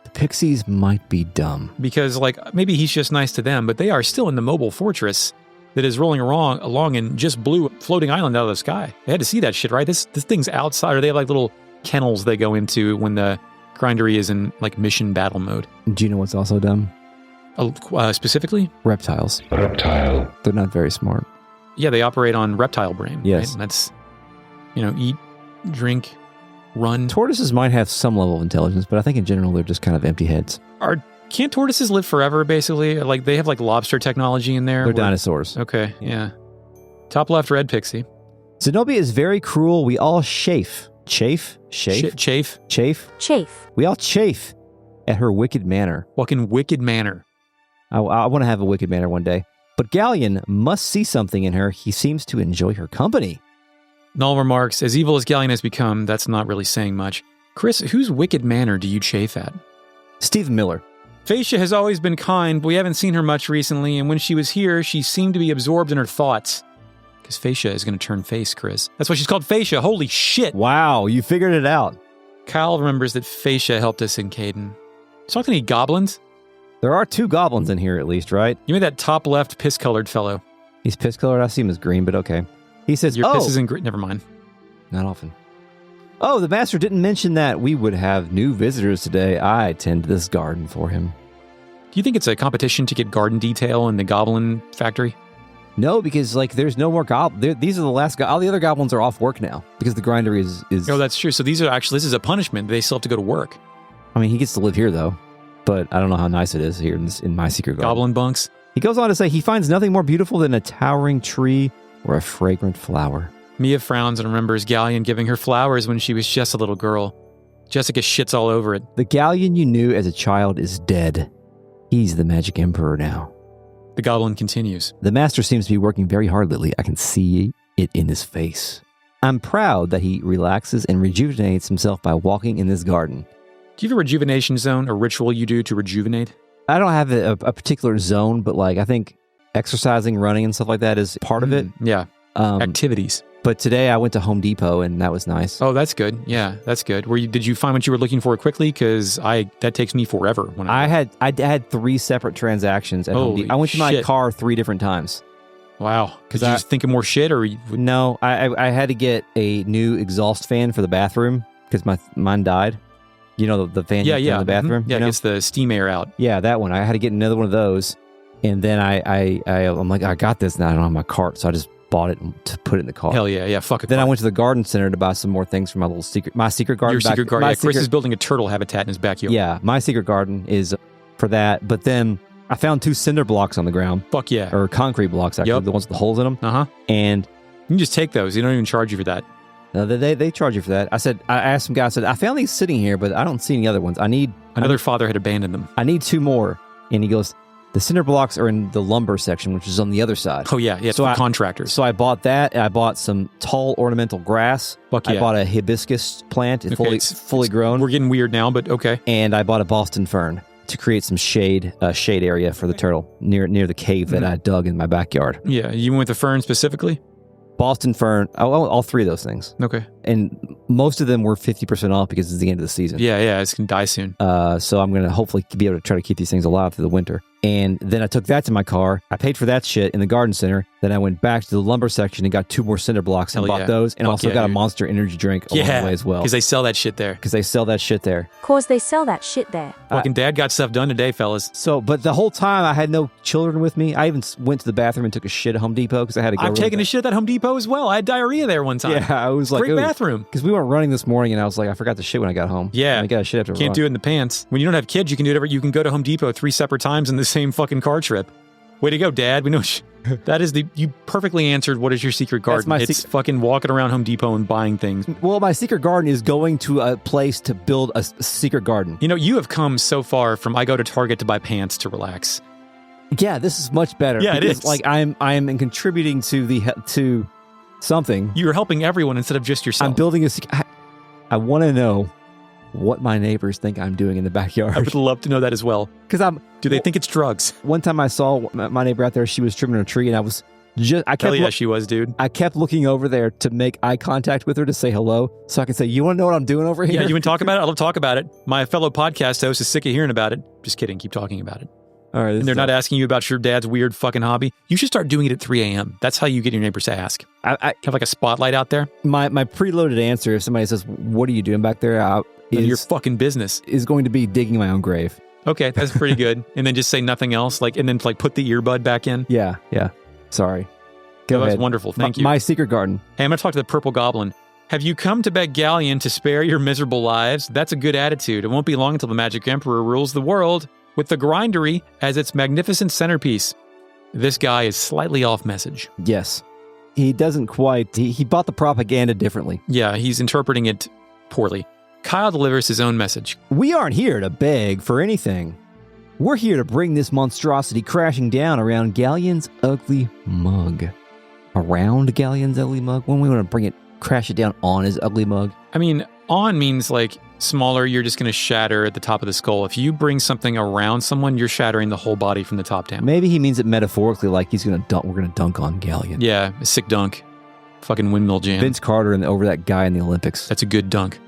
A: The pixies might be dumb.
B: Because, maybe he's just nice to them, but they are still in the mobile fortress that is rolling along and just blew a floating island out of the sky. They had to see that shit, right? This thing's outside, or they have little kennels they go into when the Grindery is in mission battle mode.
A: Do you know what's also dumb?
B: Specifically?
A: Reptiles.
E: Reptile.
A: They're not very smart.
B: Yeah, they operate on reptile brain.
A: Yes.
B: Right? That's, eat, drink, run.
A: Tortoises might have some level of intelligence, but I think in general they're just kind of empty heads.
B: Can't tortoises live forever, basically? They have lobster technology in there?
A: They're dinosaurs.
B: Okay, yeah. Top left, red pixie.
A: Zenobia is very cruel. We all chafe. Chafe?
B: Chafe?
C: Chafe.
A: We all chafe at her wicked manner.
B: Fucking wicked manner.
A: I want to have a wicked manner one day. But Galleon must see something in her. He seems to enjoy her company.
B: Null remarks, as evil as Galleon has become, that's not really saying much. Chris, whose wicked manner do you chafe at?
A: Stephen Miller.
B: Phacia has always been kind, but we haven't seen her much recently, and when she was here, she seemed to be absorbed in her thoughts. Because Phacia is going to turn face, Chris. That's why she's called Phacia. Holy shit.
A: Wow, you figured it out.
B: Kyle remembers that Phacia helped us in Caden. Talk to any goblins?
A: There are 2 goblins in here at least, right?
B: You mean that top left piss-colored fellow?
A: He's piss-colored. I see him as green, but okay. He says,
B: Your piss is in green. Never mind.
A: Not often. Oh, the master didn't mention that we would have new visitors today. I tend this garden for him.
B: Do you think it's a competition to get garden detail in the goblin factory?
A: No, because there's no more goblins. These are the last. All the other goblins are off work now because the Grindery is.
B: Oh, that's true. So these are actually. This is a punishment. They still have to go to work.
A: I mean, he gets to live here though, but I don't know how nice it is here in my secret garden.
B: Goblin bunks.
A: He goes on to say he finds nothing more beautiful than a towering tree or a fragrant flower.
B: Mia frowns and remembers Galleon giving her flowers when she was just a little girl. Jessica shits all over it.
A: The Galleon you knew as a child is dead. He's the magic emperor now.
B: The goblin continues.
A: The master seems to be working very hard lately. I can see it in his face. I'm proud that he relaxes and rejuvenates himself by walking in this garden.
B: Do you have a rejuvenation zone, a ritual you do to rejuvenate?
A: I don't have a particular zone, but I think exercising, running, and stuff like that is part of it.
B: Yeah. Activities.
A: But today I went to Home Depot and that was nice.
B: Oh, that's good. Yeah, that's good. Did you find what you were looking for quickly? Because that takes me forever.
A: I had 3 separate transactions at Home Depot. I went to my car 3 different times.
B: Wow. Because you just think of more shit, or
A: no? I had to get a new exhaust fan for the bathroom because mine died. You know the fan in the bathroom.
B: Mm-hmm. Yeah, it gets the steam air out.
A: Yeah, that one. I had to get another one of those, and then I'm like, I got this now. I don't have my cart, so I just bought it to put it in the car.
B: Hell yeah, fuck it.
A: Then I went to the garden center to buy some more things for my secret garden.
B: Your secret garden. Chris is building a turtle habitat in his backyard.
A: Yeah, my secret garden is for that. But then I found 2 cinder blocks on the ground.
B: Fuck yeah.
A: Or concrete blocks, actually, the ones with the holes in them.
B: Uh-huh.
A: And
B: you can just take those. They don't even charge you for that.
A: No, they charge you for that. I asked some guy, I said, I found these sitting here, but I don't see any other ones.
B: Another father had abandoned them.
A: I need 2 more. And he goes, the cinder blocks are in the lumber section, which is on the other side.
B: Oh, yeah. So for contractors.
A: So I bought that. I bought some tall ornamental grass.
B: Fuck yeah.
A: I bought a hibiscus plant. It's fully grown.
B: We're getting weird now, but okay.
A: And I bought a Boston fern to create some shade area for the turtle near the cave that I dug in my backyard.
B: Yeah. You went with the fern specifically?
A: Boston fern, all 3 of those things.
B: Okay.
A: And most of them were 50% off because it's the end of the season.
B: Yeah, it's going to die soon.
A: So I'm going to hopefully be able to try to keep these things alive through the winter. And then I took that to my car. I paid for that shit in the garden center. Then I went back to the lumber section and got 2 more cinder blocks and bought those. And also got a Monster Energy drink along the way as well.
B: Because they sell that shit there.
A: Because they sell that shit there.
B: Fucking dad got stuff done today, fellas.
A: So, but the whole time I had no children with me. I even went to the bathroom and took a shit at Home Depot because I had to go.
B: I've taken a shit at that Home Depot as well. I had diarrhea there one time.
A: Yeah, I was like,
B: great bathroom.
A: Because we weren't running this morning and I was like, I forgot to shit when I got home.
B: Yeah.
A: And I got a shit after
B: Can't do it in the pants. When you don't have kids, you can do whatever. You can go to Home Depot 3 separate times in the same fucking car trip. Way to go, Dad. We know that is you perfectly answered what is your secret garden. It's fucking walking around Home Depot and buying things.
A: Well, my secret garden is going to a place to build a secret garden.
B: You know, you have come so far from I go to Target to buy pants to relax.
A: Yeah, this is much better.
B: Yeah, it is.
A: Like I am contributing to something.
B: You're helping everyone instead of just yourself.
A: I'm building I want to know what my neighbors think I'm doing in the backyard.
B: I would love to know that as well.
A: Do
B: they think it's drugs?
A: One time I saw my neighbor out there. She was trimming a tree, and
B: she was, dude.
A: I kept looking over there to make eye contact with her to say hello, so I can say, "You want to know what I'm doing over here?"
B: Yeah, you want to talk about it? I'll talk about it. My fellow podcast host is sick of hearing about it. Just kidding. Keep talking about it.
A: All right.
B: And they're not asking you about your dad's weird fucking hobby. You should start doing it at 3 a.m. That's how you get your neighbors to ask.
A: I
B: have like a spotlight out there.
A: My preloaded answer, if somebody says, "What are you doing back there?"
B: Your fucking business
A: is going to be digging my own grave.
B: Okay, that's pretty good. And then just say nothing else, and then put the earbud back in.
A: Yeah. Sorry.
B: Go ahead. That was wonderful. Thank you.
A: My secret garden.
B: Hey, I'm going to talk to the purple goblin. Have you come to beg Galleon to spare your miserable lives? That's a good attitude. It won't be long until the Magic Emperor rules the world with the Grindery as its magnificent centerpiece. This guy is slightly off message.
A: Yes. He doesn't quite... He bought the propaganda differently.
B: Yeah, he's interpreting it poorly. Kyle delivers his own message.
A: We aren't here to beg for anything. We're here to bring this monstrosity crashing down around Galleon's ugly mug. Around Galleon's ugly mug? When we want to crash it down on his ugly mug?
B: I mean, on means smaller, you're just going to shatter at the top of the skull. If you bring something around someone, you're shattering the whole body from the top down.
A: Maybe he means it metaphorically, like we're going to dunk on Galleon.
B: Yeah, a sick dunk. Fucking windmill jam.
A: Vince Carter over that guy in the Olympics.
B: That's a good dunk.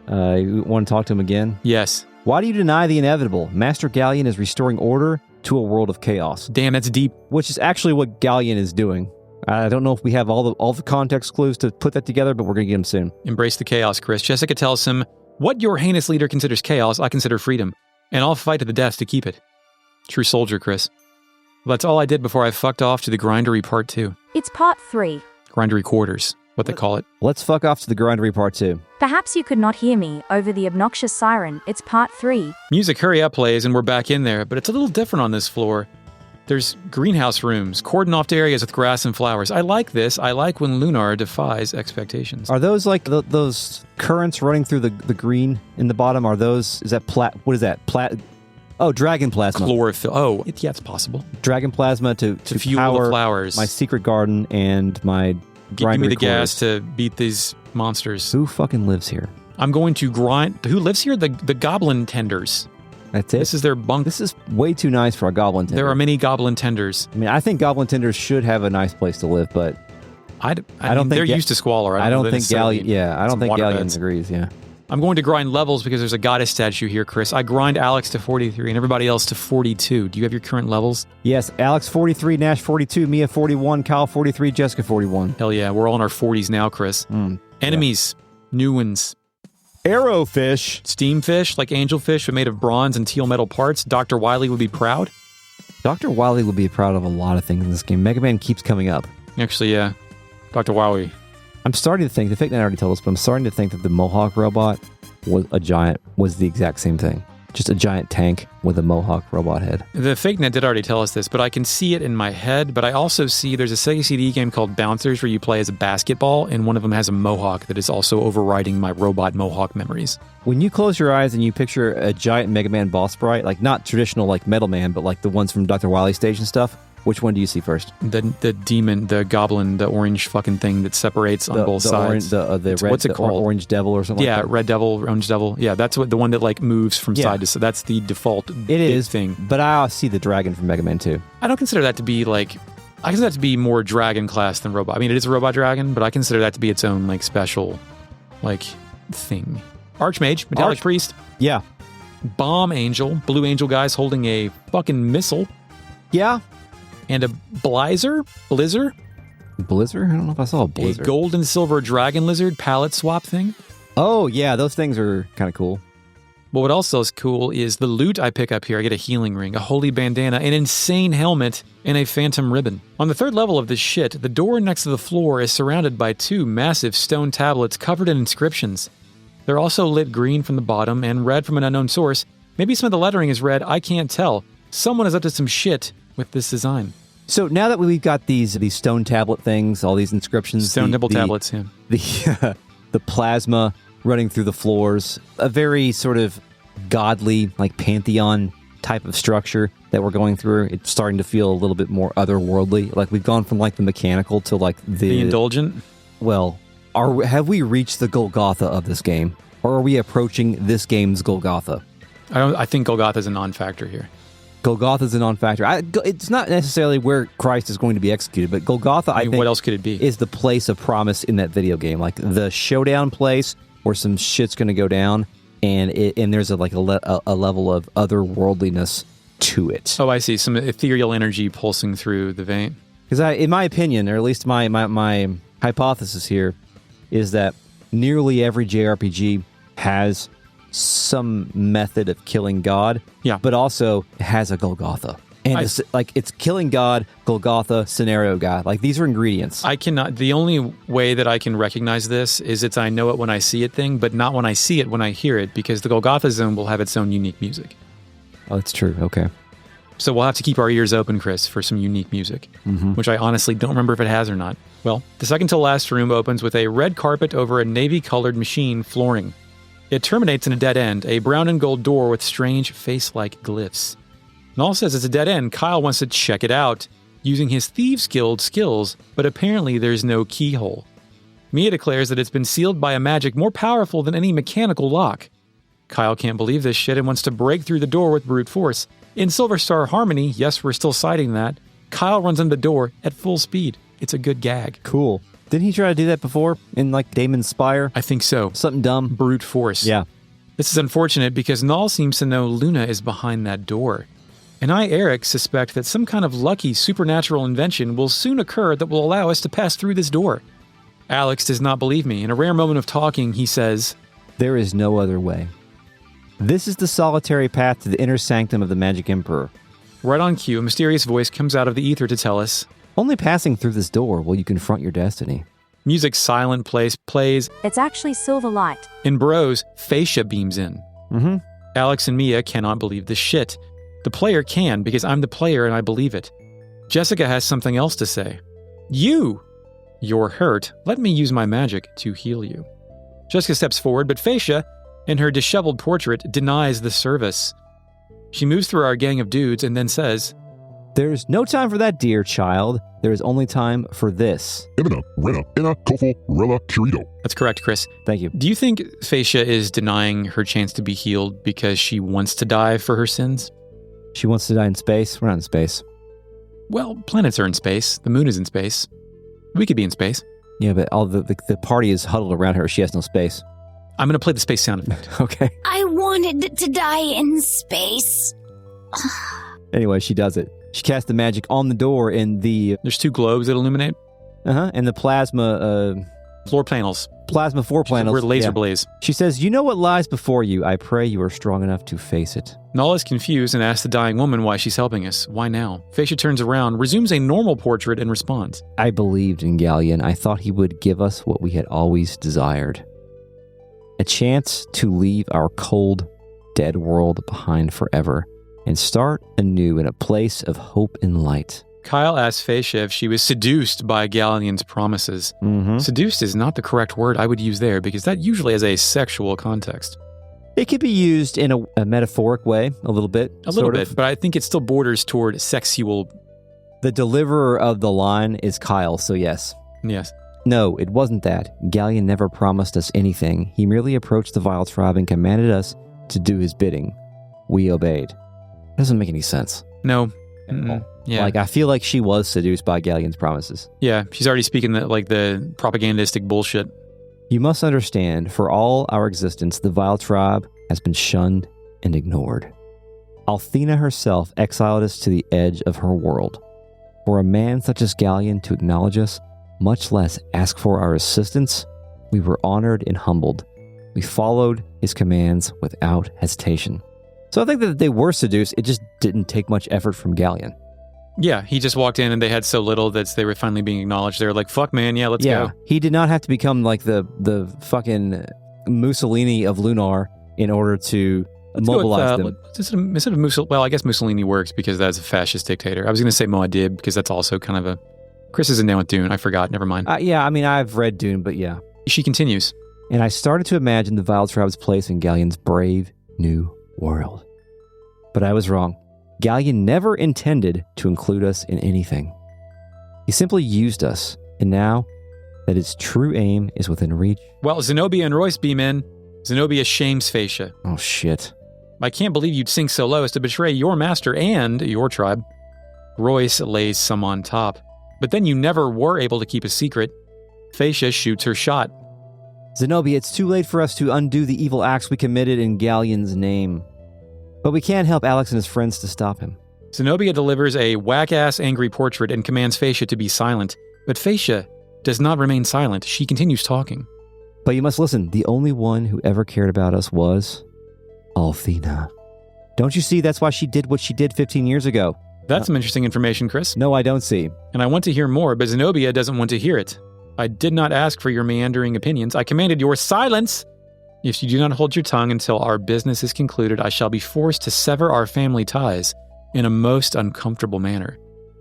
A: You want to talk to him again?
B: Yes.
A: Why do you deny the inevitable? Master Galleon is restoring order to a world of chaos.
B: Damn, that's deep.
A: Which is actually what Galleon is doing. I don't know if we have all the context clues to put that together, but we're going to get them soon.
B: Embrace the chaos, Chris. Jessica tells him, what your heinous leader considers chaos, I consider freedom, and I'll fight to the death to keep it. True soldier, Chris. Well, that's all I did before I fucked off to the Grindery Part II.
C: It's Part 3.
B: Grindery quarters, what they call it.
A: Let's fuck off to the Grindery Part II.
C: Perhaps you could not hear me over the obnoxious siren. It's Part 3.
B: Music Hurry Up plays, and we're back in there, but it's a little different on this floor. There's greenhouse rooms, cordoned-off areas with grass and flowers. I like this. I like when Lunar defies expectations.
A: Are those those currents running through the green in the bottom? Are those, is that what is that? Dragon plasma.
B: Chlorophyll. Oh, yeah, it's possible.
A: Dragon plasma to
B: fuel
A: power
B: the flowers.
A: My secret garden and my
B: Give me the
A: quarters.
B: gas to beat these monsters.
A: Who fucking lives here?
B: I'm going to grind. Who lives here? The goblin tenders.
A: That's it?
B: This is their bunk.
A: This is way too nice for a goblin tender.
B: There are many goblin tenders.
A: I mean, I think goblin tenders should have a nice place to live, but
B: I don't think they're used to squalor.
A: I don't think Galleon. Yeah, I don't think Galleon agrees. Yeah.
B: I'm going to grind levels because there's a goddess statue here, Chris. I grind Alex to 43 and everybody else to 42. Do you have your current levels?
A: Yes, Alex 43, Nash 42, Mia 41, Kyle 43, Jessica 41.
B: Hell yeah, we're all in our 40s now, Chris. Enemies, new ones.
A: Arrowfish.
B: Steam fish, like angelfish, but made of bronze and teal metal parts. Dr. Wily would be proud.
A: Dr. Wily would be proud of a lot of things in this game. Mega Man keeps coming up.
B: Actually, yeah. Dr. Wily.
A: I'm starting to think, the Fake Knight already told us, but I'm starting to think that the Mohawk robot was the exact same thing. Just a giant tank with a Mohawk robot head.
B: The Fake Net did already tell us this, but I can see it in my head. But I also see there's a Sega CD game called Bouncers where you play as a basketball, and one of them has a Mohawk that is also overriding my robot Mohawk memories.
A: When you close your eyes and you picture a giant Mega Man boss sprite, like not traditional like Metal Man, but like the ones from Dr. Wily stage and stuff, which one do you see first?
B: The demon, the goblin, the orange fucking thing that separates on both sides.
A: What's it called? Orange Devil or something like that?
B: Yeah, Red Devil, Orange Devil. Yeah, that's the one that like moves from side to side. That's the default thing.
A: But I see the dragon from Mega Man 2.
B: I don't consider that to be like... I consider that to be more dragon class than robot. I mean, it is a robot dragon, but I consider that to be its own like special like thing. Archmage, Metallic Priest.
A: Yeah.
B: Bomb Angel, Blue Angel guys holding a fucking missile.
A: Yeah.
B: And a Blizzard?
A: Blizzard? I don't know if I saw a Blizzard.
B: A gold and silver dragon lizard palette swap thing.
A: Oh, yeah, those things are kind of cool.
B: But what also is cool is the loot I pick up here. I get a healing ring, a holy bandana, an insane helmet, and a phantom ribbon. On the third level of this shit, the door next to the floor is surrounded by 2 massive stone tablets covered in inscriptions. They're also lit green from the bottom and red from an unknown source. Maybe some of the lettering is red, I can't tell. Someone is up to some shit. with this design.
A: So now that we've got these stone tablet things, all these inscriptions,
B: stone nipple tablets, yeah.
A: The plasma running through the floors, a very sort of godly, like pantheon type of structure that we're going through. It's starting to feel a little bit more otherworldly. Like we've gone from like the mechanical to like the
B: indulgent.
A: Well, have we reached the Golgotha of this game, or are we approaching this game's Golgotha?
B: I think Golgotha is a non-factor here.
A: Golgotha is a non-factor. It's not necessarily where Christ is going to be executed, but Golgotha, I think,
B: what else could it be?
A: Is the place of promise in that video game, like the showdown place where some shit's going to go down, and there's a level of otherworldliness to it.
B: Oh, I see. Some ethereal energy pulsing through the vein.
A: Because in my opinion, or at least my hypothesis here, is that nearly every JRPG has some method of killing God, but also has a Golgotha. And it's killing God, Golgotha, scenario God. Like, these are ingredients.
B: I cannot. The only way that I can recognize this is it's I know it when I see it thing, but not when I see it when I hear it, because the Golgotha zone will have its own unique music.
A: Oh, that's true. Okay.
B: So we'll have to keep our ears open, Chris, for some unique music, which I honestly don't remember if it has or not. Well, the second to last room opens with a red carpet over a navy-colored machine flooring. It terminates in a dead end, a brown and gold door with strange face-like glyphs. Null says it's a dead end. Kyle wants to check it out using his Thieves Guild skills, but apparently there's no keyhole. Mia declares that it's been sealed by a magic more powerful than any mechanical lock. Kyle can't believe this shit and wants to break through the door with brute force. In Silver Star Harmony, yes, we're still citing that, Kyle runs into the door at full speed. It's a good gag.
A: Cool. Didn't he try to do that before in, like, Damon's Spire?
B: I think so.
A: Something dumb.
B: Brute force.
A: Yeah.
B: This is unfortunate because Null seems to know Luna is behind that door. And I, Eric, suspect that some kind of lucky supernatural invention will soon occur that will allow us to pass through this door. Alex does not believe me. In a rare moment of talking, he says,
A: "There is no other way. This is the solitary path to the inner sanctum of the Magic Emperor."
B: Right on cue, a mysterious voice comes out of the ether to tell us,
A: "Only passing through this door will you confront your destiny."
B: Music silent plays.
C: It's actually silver light.
B: In Bros, Phacia beams in. Alex and Mia cannot believe this shit. The player can, because I'm the player and I believe it. Jessica has something else to say. You're hurt. Let me use my magic to heal you. Jessica steps forward, but Phacia, in her disheveled portrait, denies the service. She moves through our gang of dudes and then says,
A: "There's no time for that, dear child. There is only time for this."
B: That's correct, Chris.
A: Thank you.
B: Do you think Phacia is denying her chance to be healed because she wants to die for her sins?
A: She wants to die in space? We're not in space.
B: Well, planets are in space. The moon is in space. We could be in space.
A: Yeah, but all the party is huddled around her. She has no space.
B: I'm going to play the space sound effect.
A: Okay.
D: I wanted to die in space.
A: Anyway, she does it. She casts the magic on the door and
B: There's two globes that illuminate.
A: And the plasma...
B: floor panels.
A: Plasma floor panels.
B: We're laser blaze.
A: She says, "You know what lies before you. I pray you are strong enough to face it."
B: Null is confused and asks the dying woman why she's helping us. Why now? Phacia turns around, resumes a normal portrait, and responds,
A: "I believed in Galleon. I thought he would give us what we had always desired. A chance to leave our cold, dead world behind forever and start anew in a place of hope and light."
B: Kyle asks Phacia if she was seduced by Galleon's promises. Seduced is not the correct word I would use there, because that usually has a sexual context.
A: It could be used in a metaphoric way, a little bit.
B: But I think it still borders toward sexual.
A: The deliverer of the line is Kyle, so yes.
B: Yes.
A: No, it wasn't that. Galleon never promised us anything. He merely approached the Vile Tribe and commanded us to do his bidding. We obeyed. It doesn't make any sense.
B: No.
A: Yeah. Like, I feel like she was seduced by Galleon's promises.
B: Yeah, she's already speaking the propagandistic bullshit.
A: "You must understand, for all our existence, the Vile Tribe has been shunned and ignored. Althena herself exiled us to the edge of her world. For a man such as Galleon to acknowledge us, much less ask for our assistance, we were honored and humbled. We followed his commands without hesitation." So I think that they were seduced. It just didn't take much effort from Galleon.
B: Yeah, he just walked in and they had so little that they were finally being acknowledged. They were like, "Fuck, man, yeah, let's go."
A: He did not have to become like the fucking Mussolini of Lunar in order to mobilize them.
B: Instead of Mussolini, well, I guess Mussolini works because that's a fascist dictator. I was going to say Muad'Dib because that's also kind of a... Chris isn't down with Dune. I forgot. Never mind.
A: Yeah, I mean, I've read Dune, but yeah.
B: She continues.
A: And I started to imagine the Vile Tribe's place in Galleon's brave new world. But I was wrong. Galleon never intended to include us in anything. He simply used us, and now that its true aim is within reach...
B: Well, Zenobia and Royce beam in. Zenobia shames Phacia.
A: Oh, shit.
B: I can't believe you'd sink so low as to betray your master and your tribe. Royce lays some on top. But then you never were able to keep a secret. Phacia shoots her shot.
A: Zenobia, it's too late for us to undo the evil acts we committed in Galleon's name. But we can help Alex and his friends to stop him.
B: Zenobia delivers a whack-ass angry portrait and commands Phacia to be silent. But Phacia does not remain silent. She continues talking.
A: But you must listen. The only one who ever cared about us was Althena. Don't you see that's why she did what she did 15 years ago?
B: That's some interesting information, Chris.
A: No, I don't see.
B: And I want to hear more, but Zenobia doesn't want to hear it. I did not ask for your meandering opinions. I commanded your silence. If you do not hold your tongue until our business is concluded, I shall be forced to sever our family ties in a most uncomfortable manner.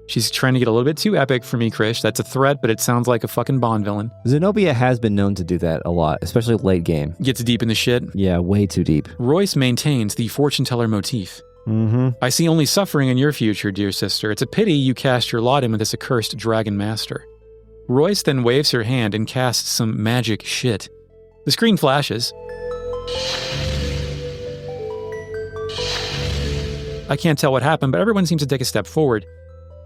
B: She's trying to get a little bit too epic for me, Krish. That's a threat, but it sounds like a fucking Bond villain.
A: Zenobia has been known to do that a lot, especially late game.
B: Gets deep in the shit.
A: Yeah, way too deep.
B: Royce maintains the fortune teller motif. I see only suffering in your future, dear sister. It's a pity you cast your lot in with this accursed dragon master. Royce then waves her hand and casts some magic shit. The screen flashes. I can't tell what happened, but everyone seems to take a step forward.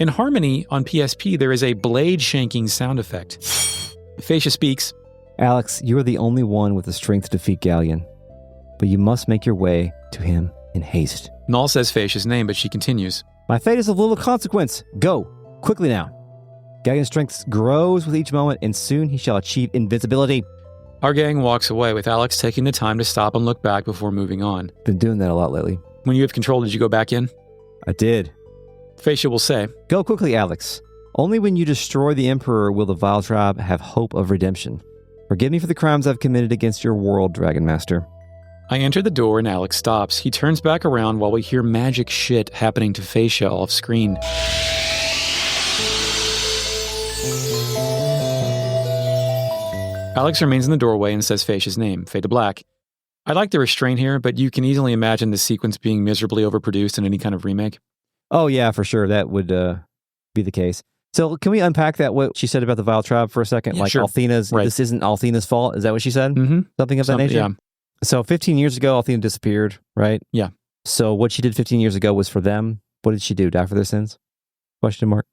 B: In Harmony on PSP, there is a blade shanking sound effect. Phacia speaks.
A: Alex, you are the only one with the strength to defeat Galleon, but you must make your way to him in haste.
B: Null says Phacia's name, but she continues.
A: My fate is of little consequence. Go, quickly now. Galleon's strength grows with each moment, and soon he shall achieve invincibility.
B: Our gang walks away, with Alex taking the time to stop and look back before moving on.
A: Been doing that a lot lately.
B: When you have control, did you go back in?
A: I did.
B: Phacia will say,
A: Go quickly, Alex. Only when you destroy the Emperor will the Vile Tribe have hope of redemption. Forgive me for the crimes I've committed against your world, Dragon Master.
B: I enter the door and Alex stops. He turns back around while we hear magic shit happening to Phacia off screen. Alex remains in the doorway and says Phacia's name, fade to black. I like the restraint here, but you can easily imagine the sequence being miserably overproduced in any kind of remake.
A: Oh yeah, for sure. That would be the case. So can we unpack that, what she said about the Vile Tribe for a second?
B: Yeah,
A: like
B: sure.
A: Althena's,
B: right.
A: This isn't Althena's fault? Is that what she said?
B: Mm-hmm.
A: Something of that nature?
B: Yeah.
A: So 15 years ago, Althena disappeared, right?
B: Yeah.
A: So what she did 15 years ago was for them. What did she do? Die for their sins? Question mark.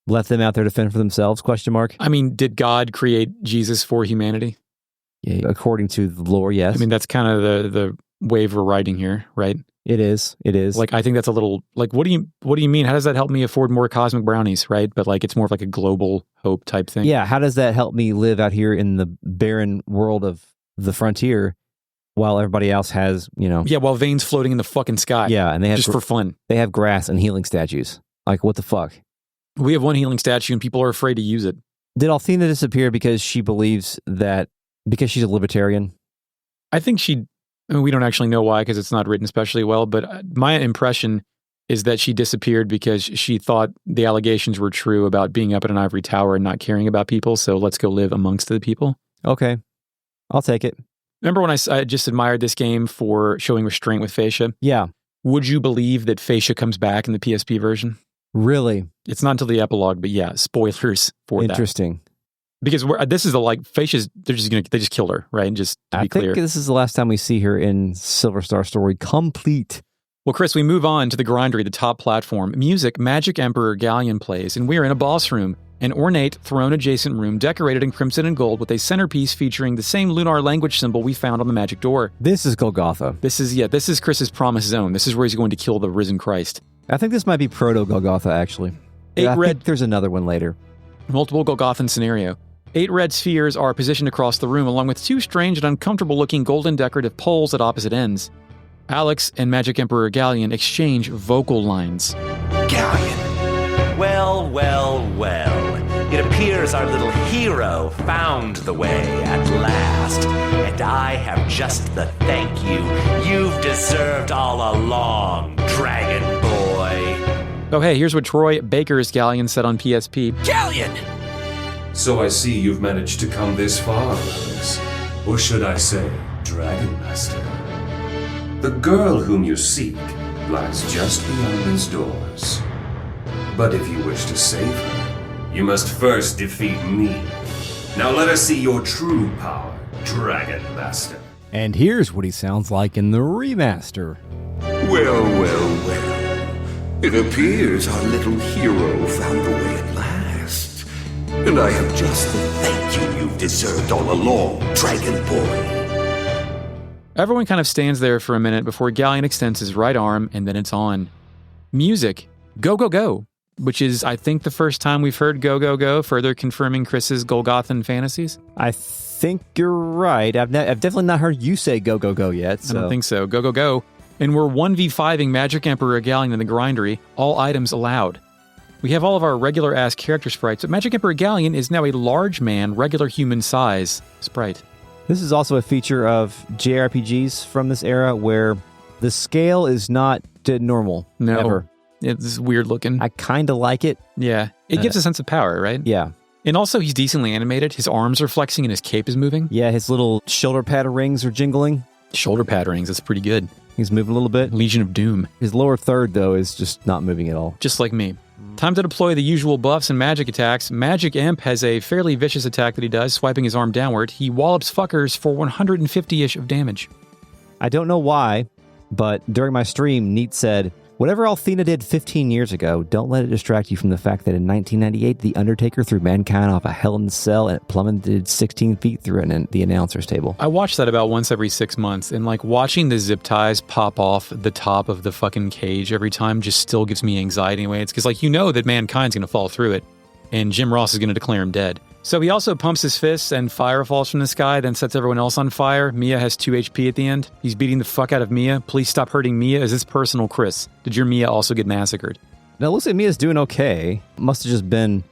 A: Left them out there to fend for themselves? Question mark.
B: I mean, did God create Jesus for humanity?
A: Yeah, according to the lore, yes.
B: I mean, that's kind of the wave we're riding here, right?
A: It is. It is.
B: Like, I think that's a little, like, what do you mean? How does that help me afford more cosmic brownies, right? But like, it's more of like a global hope type thing.
A: Yeah. How does that help me live out here in the barren world of the frontier while everybody else has,
B: Yeah, while veins floating in the fucking sky.
A: Yeah, and they have
B: just for fun.
A: They have grass and healing statues. Like, what the fuck?
B: We have one healing statue and people are afraid to use it.
A: Did Althena disappear because she believes that, because she's a libertarian?
B: I think we don't actually know why because it's not written especially well, but my impression is that she disappeared because she thought the allegations were true about being up in an ivory tower and not caring about people, so let's go live amongst the people.
A: Okay, I'll take it.
B: Remember when I just admired this game for showing restraint with Phacia?
A: Yeah.
B: Would you believe that Phacia comes back in the PSP version?
A: Really?
B: It's not until the epilogue, but yeah, spoilers for that.
A: Interesting.
B: Because this is Phacia's, they just killed her, right? And just to be clear.
A: I think this is the last time we see her in Silver Star Story complete.
B: Well, Chris, we move on to the Grindery, the top platform. Music, Magic Emperor Galleon plays, and we're in a boss room, an ornate throne-adjacent room decorated in crimson and gold with a centerpiece featuring the same Lunar language symbol we found on the magic door.
A: This is Golgotha.
B: This is Chris's promise zone. This is where he's going to kill the risen Christ.
A: I think this might be Proto-Golgotha, actually. I think there's another one later.
B: Multiple Golgothan scenario. 8 red spheres are positioned across the room, along with 2 strange and uncomfortable-looking golden decorative poles at opposite ends. Alex and Magic Emperor Galleon exchange vocal lines.
E: Galleon. Well. It appears our little hero found the way at last, and I have just the thank you you've deserved all along, Dragon Boy.
B: Oh, hey, here's what Troy Baker's galleon said on PSP.
E: Galleon!
F: So I see you've managed to come this far, Alex. Or should I say, Dragon Master. The girl whom you seek lies just beyond these doors. But if you wish to save her, you must first defeat me. Now let us see your true power, Dragon Master.
A: And here's what he sounds like in the remaster.
G: Well. It appears our little hero found the way at last. And I have just the thank you you've deserved all along, Dragon Boy.
B: Everyone kind of stands there for a minute before Galleon extends his right arm, and then it's on. Music. Go, go, go. Which is, I think, the first time we've heard Go, Go, Go, further confirming Chris's Golgothan fantasies.
A: I think you're right. I've definitely not heard you say Go, Go, Go yet. So.
B: I don't think so. Go, go, go. And we're 1v5ing Magic Emperor Galleon in the Grindery, all items allowed. We have all of our regular-ass character sprites, but Magic Emperor Galleon is now a large man, regular human size sprite.
A: This is also a feature of JRPGs from this era where the scale is not normal.
B: No.
A: Ever.
B: It's weird looking.
A: I kind of like it.
B: Yeah. It gives a sense of power, right?
A: Yeah.
B: And also, he's decently animated. His arms are flexing and his cape is moving.
A: Yeah, his little shoulder pad rings are jingling.
B: Shoulder pad rings, that's pretty good.
A: He's moving a little bit.
B: Legion of Doom.
A: His lower third, though, is just not moving at all.
B: Just like me. Time to deploy the usual buffs and magic attacks. Magic Imp has a fairly vicious attack that he does, swiping his arm downward. He wallops fuckers for 150-ish of damage.
A: I don't know why, but during my stream, Neat said, whatever Althena did 15 years ago, don't let it distract you from the fact that in 1998, The Undertaker threw mankind off a Hell in a Cell and it plummeted 16 feet through the announcer's table.
B: I watch that about once every 6 months, and like watching the zip ties pop off the top of the fucking cage every time just still gives me anxiety anyway. It's because, like, you know that mankind's going to fall through it, and Jim Ross is going to declare him dead. So he also pumps his fists and fire falls from the sky, then sets everyone else on fire. Mia has 2 HP at the end. He's beating the fuck out of Mia. Please stop hurting Mia. Is this personal, Chris? Did your Mia also get massacred?
A: Now, it looks like Mia's doing okay. Must have just been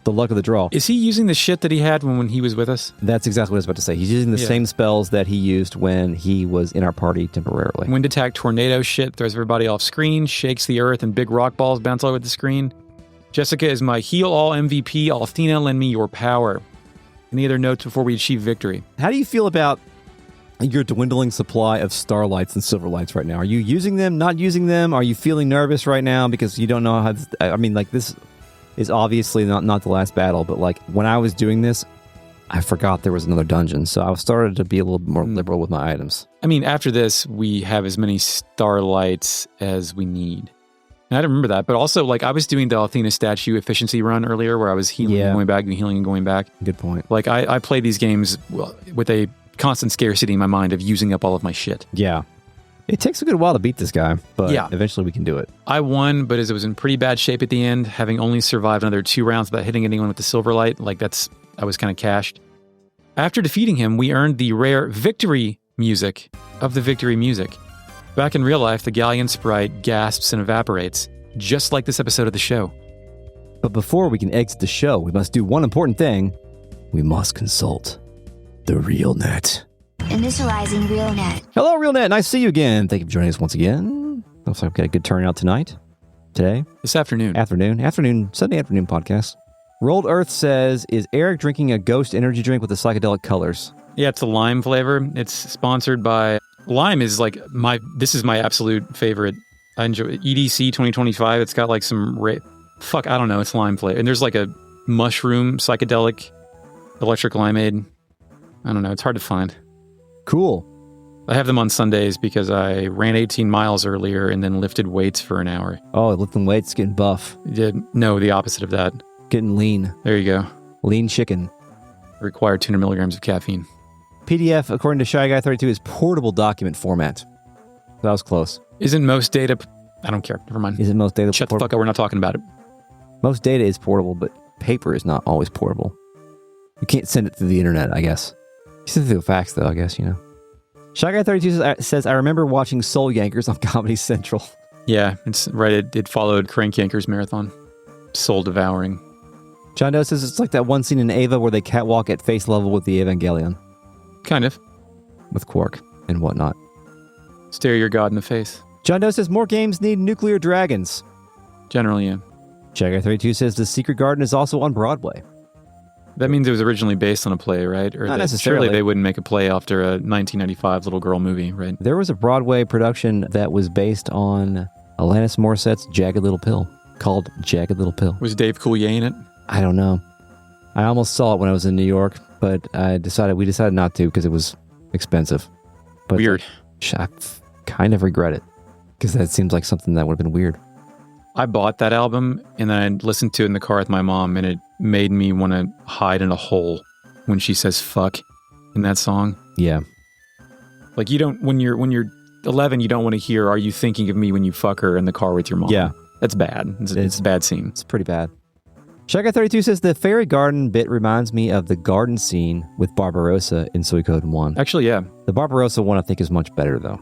A: the luck of the draw.
B: Is he using the shit that he had when he was with us?
A: That's exactly what I was about to say. He's using the same spells that he used when he was in our party temporarily.
B: Wind attack, tornado shit, throws everybody off screen, shakes the earth, and big rock balls bounce all over the screen. Jessica is my heal all MVP. Althena, lend me your power. Any other notes before we achieve victory?
A: How do you feel about your dwindling supply of starlights and silverlights right now? Are you using them, not using them? Are you feeling nervous right now because you don't know how... this is obviously not the last battle, but like when I was doing this, I forgot there was another dungeon, so I started to be a little more liberal with my items.
B: I mean, after this, we have as many starlights as we need. And I don't remember that, but also, like, I was doing the Althena statue efficiency run earlier where I was healing and going back and healing and going back.
A: Good point.
B: Like, I play these games with a constant scarcity in my mind of using up all of my shit.
A: Yeah. It takes a good while to beat this guy, but eventually we can do it.
B: I won, but as it was in pretty bad shape at the end, having only survived another 2 rounds without hitting anyone with the silver light, like, I was kind of cashed. After defeating him, we earned the rare victory music of the victory music. Back in real life, the Galleon sprite gasps and evaporates, just like this episode of the show.
A: But before we can exit the show, we must do one important thing. We must consult the RealNet.
D: Initializing RealNet.
A: Hello, RealNet. Nice to see you again. Thank you for joining us once again. Looks like we've got a good turnout today.
B: This afternoon.
A: Sunday afternoon podcast. Rolled Earth says, is Eric drinking a ghost energy drink with the psychedelic colors?
B: Yeah, it's a lime flavor. It's sponsored by... Lime is like this is my absolute favorite. I enjoy EDC 2025. It's got like some I don't know. It's lime flavor. And there's like a mushroom psychedelic electric limeade. I don't know. It's hard to find.
A: Cool.
B: I have them on Sundays because I ran 18 miles earlier and then lifted weights for an hour.
A: Oh, lifting weights, getting buff.
B: No, the opposite of that.
A: Getting lean.
B: There you go.
A: Lean chicken.
B: Required 200 milligrams of caffeine.
A: PDF, according to Shy Guy 32, is portable document format. That was close.
B: Isn't most data... I don't care. Never mind.
A: Isn't most data...
B: Shut the fuck up. We're not talking about it.
A: Most data is portable, but paper is not always portable. You can't send it through the internet, I guess. You send it through a fax, though, I guess, you know. Shy Guy 32 says, I remember watching Soul Yankers on Comedy Central.
B: Yeah, it's right. It followed Crank Yankers Marathon. Soul devouring.
A: John Doe says it's like that one scene in Ava where they catwalk at face level with the Evangelion.
B: Kind of.
A: With Quark and whatnot.
B: Stare your god in the face.
A: John Doe says more games need nuclear dragons.
B: Generally, yeah.
A: Jagger32 says The Secret Garden is also on Broadway.
B: That means it was originally based on a play, right? Or
A: Not necessarily.
B: Surely they wouldn't make a play after a 1995 little girl movie, right?
A: There was a Broadway production that was based on Alanis Morissette's Jagged Little Pill, called Jagged Little Pill.
B: Was Dave Coulier in it?
A: I don't know. I almost saw it when I was in New York, but we decided not to because it was expensive. But
B: weird.
A: I kind of regret it because that seems like something that would have been weird.
B: I bought that album and then I listened to it in the car with my mom, and it made me want to hide in a hole when she says fuck in that song.
A: Yeah.
B: Like when you're 11, you don't want to hear "Are you thinking of me when you fuck her" in the car with your mom.
A: Yeah.
B: That's bad. It's a bad scene.
A: It's pretty bad. Shaka32 says the fairy garden bit reminds me of the garden scene with Barbarossa in Suikoden 1.
B: Actually, yeah.
A: The Barbarossa one I think is much better though.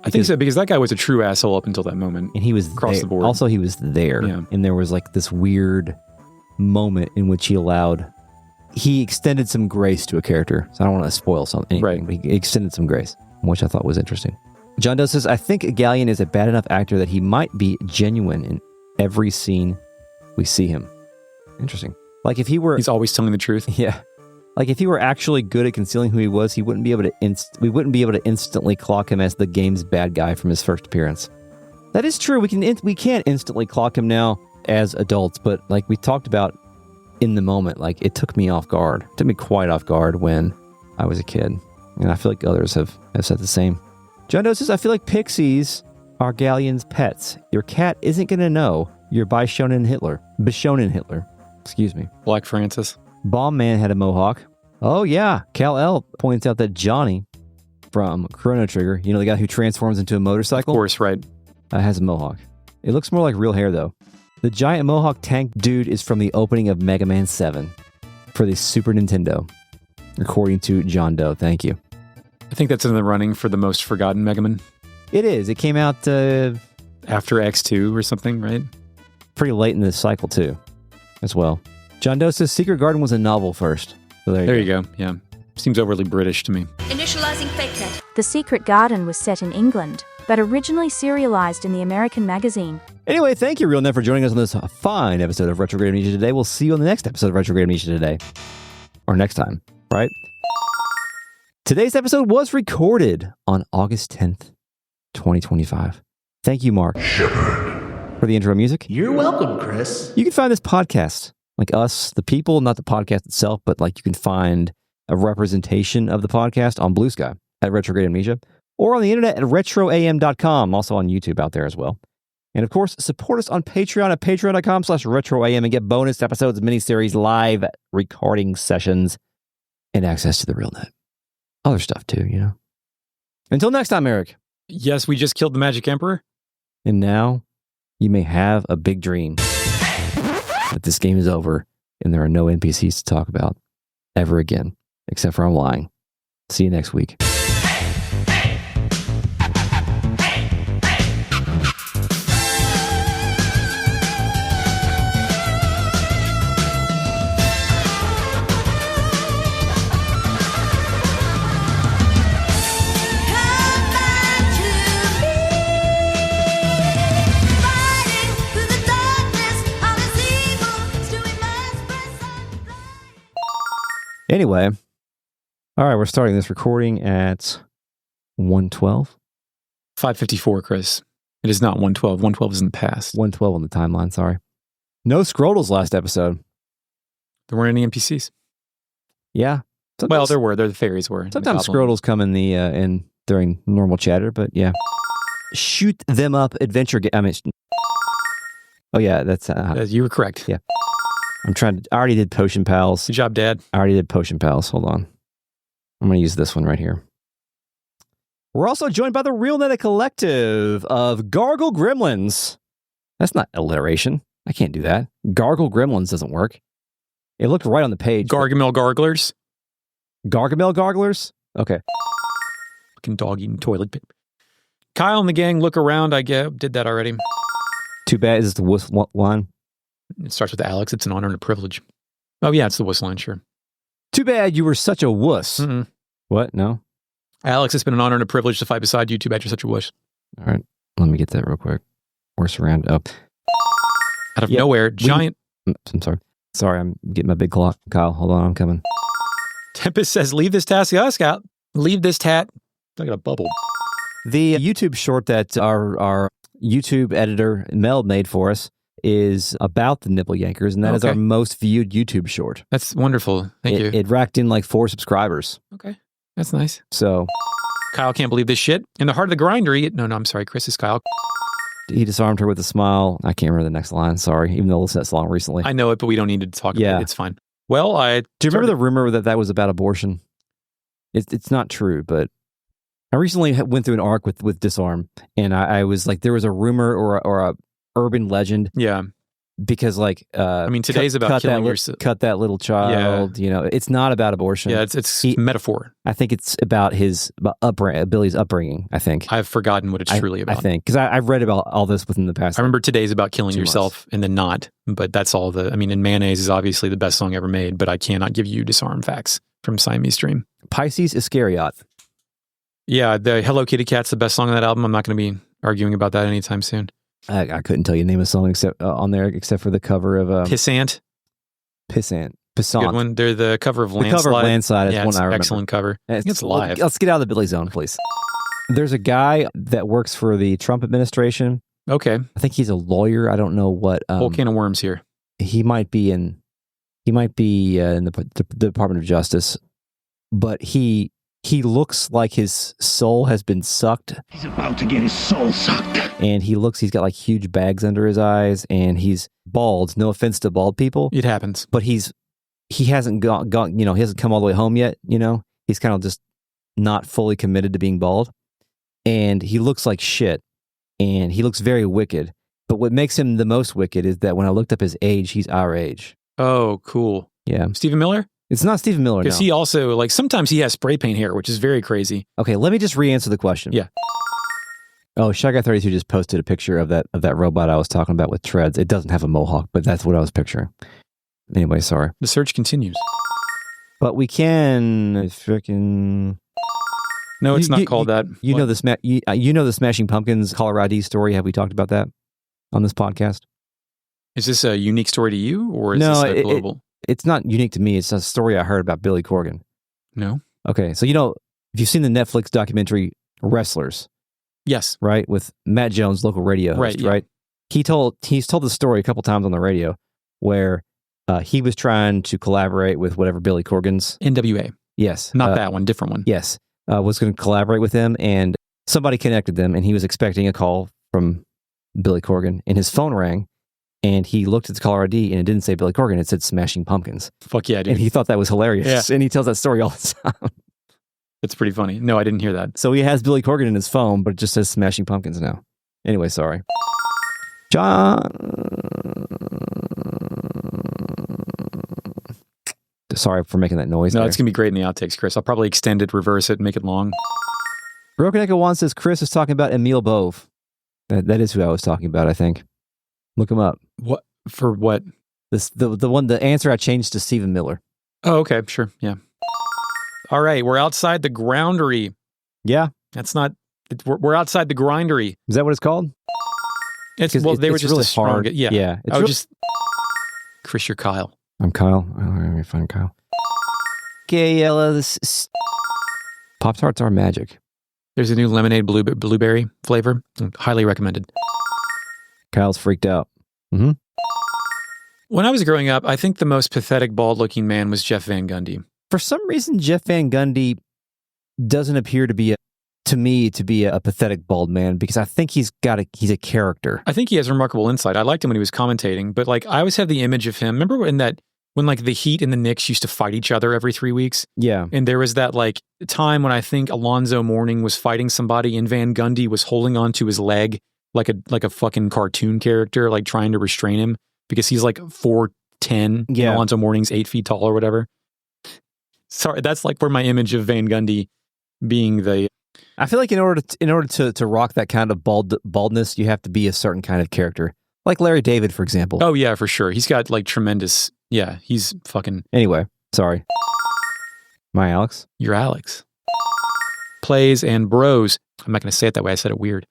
B: I think so, because that guy was a true asshole up until that moment.
A: And he was
B: across the board.
A: Also, he was there.
B: Yeah.
A: And there was like this weird moment in which he extended some grace to a character. So I don't want to spoil something.
B: Right.
A: But he extended some grace, which I thought was interesting. John Doe says, I think Galleon is a bad enough actor that he might be genuine in every scene we see him. Interesting. Like if he were...
B: He's always telling the truth.
A: Yeah. Like if he were actually good at concealing who he was, we wouldn't be able to instantly clock him as the game's bad guy from his first appearance. That is true. We can't instantly clock him now as adults, but like we talked about in the moment, like it took me off guard. It took me quite off guard when I was a kid. And I feel like others have said the same. John Doe says, I feel like pixies are Galleon's pets. Your cat isn't going to know you're Bishonen Hitler. Excuse me.
B: Black Francis.
A: Bomb Man had a mohawk. Oh, yeah. Kal-El points out that Johnny from Chrono Trigger, the guy who transforms into a motorcycle.
B: Of course, right.
A: Has a mohawk. It looks more like real hair, though. The giant mohawk tank dude is from the opening of Mega Man 7 for the Super Nintendo, according to John Doe. Thank you.
B: I think that's in the running for the most forgotten Mega Man.
A: It is. It came out...
B: after X2 or something, right?
A: Pretty late in the cycle, too, as well. John Doe says Secret Garden was a novel first. So there you go.
B: Yeah. Seems overly British to me.
D: Initializing fake net.
C: The Secret Garden was set in England, but originally serialized in the American magazine.
A: Anyway, thank you, RealNet, for joining us on this fine episode of Retrograde Amnesia Today. We'll see you on the next episode of Retrograde Amnesia Today. Or next time, right? Today's episode was recorded on August 10th, 2025. Thank you, Mark, for the intro music.
E: You're welcome, Chris.
A: You can find this podcast, like us, the people, not the podcast itself, but like you can find a representation of the podcast on Bluesky at Retrograde Amnesia, or on the internet at retroam.com, also on YouTube out there as well. And of course, support us on Patreon at patreon.com/retroam and get bonus episodes, miniseries, live recording sessions, and access to the RealNet. Other stuff too, Until next time, Eric.
B: Yes, we just killed the Magic Emperor.
A: And now you may have a big dream that this game is over and there are no NPCs to talk about ever again, except for I'm lying. See you next week. Anyway, all right, we're starting this recording at 1:12.
B: 5:54, Chris. It is not 1:12. 1:12 is in the past.
A: 1:12 on the timeline, sorry. No Scroddles last episode.
B: There weren't any NPCs.
A: Yeah.
B: Well, there were. The fairies were.
A: Sometimes Scroddles come in the during normal chatter, but yeah. Shoot them up adventure game. Oh yeah, that's
B: you were correct.
A: Yeah. I already did Potion Pals.
B: Good job, Dad.
A: I already did Potion Pals. Hold on. I'm going to use this one right here. We're also joined by the RealNet Collective of Gargle Gremlins. That's not alliteration. I can't do that. Gargle Gremlins doesn't work. It looked right on the page.
B: Gargamel Garglers.
A: Gargamel Garglers? Okay.
B: Fucking dog eating toilet paper. Kyle and the gang look around. I did that already.
A: Too bad. Is this the wuss line?
B: It starts with Alex. It's an honor and a privilege. Oh, yeah, it's the wuss line, sure.
A: Too bad you were such a wuss.
B: Mm-mm.
A: What? No?
B: Alex, it's been an honor and a privilege to fight beside you. Too bad you're such a wuss.
A: All right. Let me get that real quick. Horse around up.
B: Out of nowhere, giant...
A: I'm sorry. Sorry, I'm getting my big clock. Kyle, hold on, I'm coming.
B: Tempest says, leave this task out. Leave this tat. I got a bubble.
A: The YouTube short that our YouTube editor, Mel, made for us is about the nipple yankers, and that is our most viewed YouTube short.
B: That's wonderful. Thank you.
A: It racked in like 4 subscribers.
B: Okay. That's nice.
A: So...
B: Kyle can't believe this shit. In the heart of the grindery... No, I'm sorry. Chris is Kyle.
A: He disarmed her with a smile. I can't remember the next line. Sorry, even though I listened to that song recently.
B: I know it, but we don't need to talk about it. It's fine. Well,
A: do you remember the rumor that was about abortion? It's not true, but I recently went through an arc with Disarm, and I was like, there was a rumor or a urban legend.
B: Yeah.
A: Because like,
B: I mean, today's about killing yourself.
A: Cut that little child. Yeah. You know, it's not about abortion.
B: Yeah, it's metaphor.
A: I think it's about Billy's upbringing. I think
B: I've forgotten what it's truly about.
A: I think because I've read about all this within the past.
B: I remember today's about killing yourself and then not. But that's all I mean, and Mayonnaise is obviously the best song ever made. But I cannot give you Disarm facts from Siamese Dream.
A: Pisces Iscariot.
B: Yeah, the Hello Kitty Cat's the best song on that album. I'm not going to be arguing about that anytime soon.
A: I couldn't tell you the name of a song except for the cover of
B: Pissant.
A: Pissant.
B: Good one. They're the cover of Landslide.
A: The cover of Landslide is one I remember.
B: Excellent cover. It's live.
A: Let's get out of the Billy zone, please. There's a guy that works for the Trump administration.
B: Okay.
A: I think he's a lawyer. I don't know what.
B: Whole can of worms here.
A: He might be in the Department of Justice, but he looks like his soul has been sucked.
H: He's about to get his soul sucked.
A: And he's got like huge bags under his eyes, and he's bald. No offense to bald people.
B: It happens.
A: But he hasn't gone, he hasn't come all the way home yet, He's kind of just not fully committed to being bald. And he looks like shit. And he looks very wicked. But what makes him the most wicked is that when I looked up his age, he's our age.
B: Oh, cool.
A: Yeah.
B: Stephen Miller?
A: It's not Stephen Miller,
B: because he also, sometimes he has spray paint hair, which is very crazy.
A: Okay, let me just re-answer the question.
B: Yeah.
A: Oh, Shy Guy 32 just posted a picture of that robot I was talking about with treads. It doesn't have a mohawk, but that's what I was picturing. Anyway, sorry.
B: The search continues.
A: But we can freaking...
B: No, it's not called that.
A: You know the Smashing Pumpkins Caller ID story. Have we talked about that on this podcast? Is
B: this a unique story to you, or is this global?
A: It's not unique to me. It's a story I heard about Billy Corgan.
B: No.
A: Okay, so if you've seen the Netflix documentary Wrestlers,
B: yes,
A: right, with Matt Jones, local radio host, right? He's told the story a couple times on the radio where he was trying to collaborate with whatever Billy Corgan's
B: NWA.
A: Yes,
B: not that one, different one.
A: Yes, was going to collaborate with him, and somebody connected them, and he was expecting a call from Billy Corgan, and his phone rang. And he looked at the caller ID, and it didn't say Billy Corgan. It said Smashing Pumpkins.
B: Fuck yeah, dude.
A: And he thought that was hilarious. Yeah. And he tells that story all the time.
B: It's pretty funny. No, I didn't hear that.
A: So he has Billy Corgan in his phone, but it just says Smashing Pumpkins now. Anyway, sorry. John. Sorry for making that noise.
B: No, it's going to be great in the outtakes, Chris. I'll probably extend it, reverse it, make it long.
A: Broken Echo 1 says Chris is talking about Emil Bove. That is who I was talking about, I think. Look him up.
B: What for? What?
A: The answer I changed to Stephen Miller.
B: Oh, okay, sure, yeah. All right, we're outside the groundery.
A: Yeah,
B: that's not. We're outside the grindery.
A: Is that what it's called?
B: They were just
A: really hard.
B: Yeah. Just Chris, you're Kyle.
A: I'm Kyle. Oh, let me find Kyle. Okay, Pop-Tarts are magic.
B: There's a new lemonade blueberry flavor. Highly recommended.
A: Kyle's freaked out. Mm-hmm.
B: When I was growing up, I think the most pathetic bald-looking man was Jeff Van Gundy.
A: For some reason, Jeff Van Gundy doesn't appear to be a pathetic bald man, because I think he's a character.
B: I think he has remarkable insight. I liked him when he was commentating, but I always have the image of him. Remember when the Heat and the Knicks used to fight each other every 3 weeks?
A: Yeah.
B: And there was that time when I think Alonzo Mourning was fighting somebody and Van Gundy was holding onto his leg like a fucking cartoon character, trying to restrain him because he's 4'10".
A: Yeah.
B: And Alonzo Mourning's 8 feet tall or whatever. Sorry, that's where my image of Van Gundy being the...
A: I feel like in order to rock that kind of baldness, you have to be a certain kind of character. Like Larry David, for example.
B: Oh, yeah, for sure. He's got tremendous Yeah, he's fucking...
A: Anyway, sorry. My Alex?
B: You're Alex. Plays and bros. I'm not going to say it that way. I said it weird.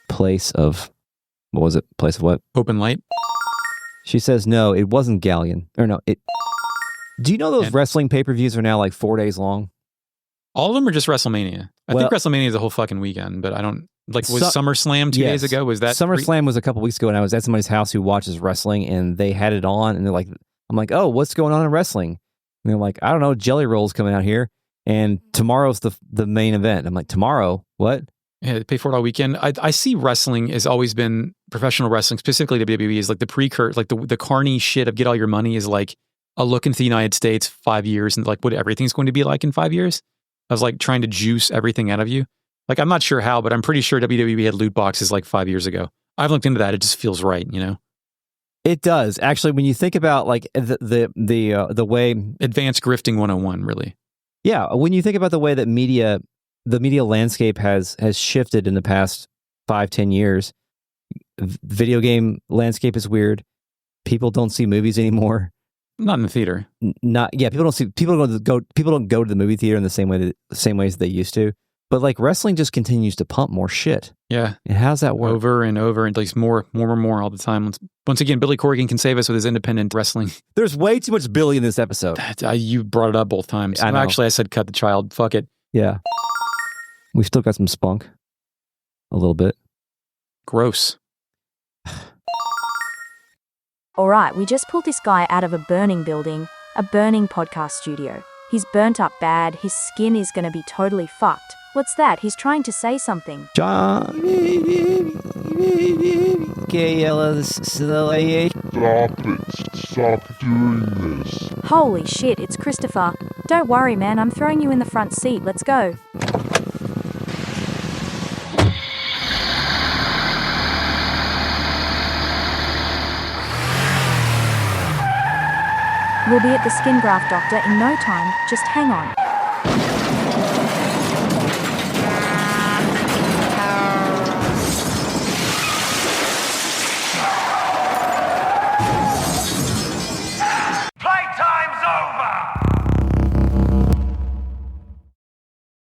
A: Place of... What was it? Place of what?
B: Open light.
A: She says, no, it wasn't Galleon. Or no, it... Do you know those wrestling pay-per-views are now like 4 days long?
B: All of them are just WrestleMania. I think WrestleMania is a whole fucking weekend, but I don't... Like, was SummerSlam 2 days ago? Was that...
A: SummerSlam was a couple weeks ago, and I was at somebody's house who watches wrestling, and they had it on, and they're like... I'm like, oh, what's going on in wrestling? And they're like, I don't know, Jelly Roll's coming out here, and tomorrow's the main event. I'm like, tomorrow? What?
B: Yeah, they pay for it all weekend. I see wrestling has always been... Professional wrestling, specifically WWE, is like the precursor, like the carny shit of get all your money is like a look into the United States 5 years and like what everything's going to be like in 5 years. I was like trying to juice everything out of you. Like, I'm not sure how, but I'm pretty sure WWE had loot boxes like 5 years ago. I've looked into that. It just feels right, you know?
A: It does. Actually, when you think about like the way...
B: Advanced grifting 101, really.
A: Yeah. When you think about the way that the media landscape has shifted in the past 5-10 years, video game landscape is weird. People don't see movies anymore.
B: Not in the theater.
A: People don't go to the movie theater in the same ways they used to. But like wrestling just continues to pump more shit.
B: Yeah.
A: And how's that work?
B: Over and over, and like more all the time. Once again, Billy Corgan can save us with his independent wrestling.
A: There's way too much Billy in this episode.
B: You brought it up both times.
A: I know.
B: Actually, I said cut the child. Fuck it.
A: Yeah. We've still got some spunk. A little bit.
B: Gross.
C: All right, we just pulled this guy out of a burning building, a burning podcast studio. He's burnt up bad, his skin is gonna be totally fucked. What's that? He's trying to say something.
H: Stop it. Stop doing this.
C: Holy shit, it's Christopher. Don't worry, man, I'm throwing you in the front seat. Let's go. We'll be at the skin graft doctor in no time. Just hang on.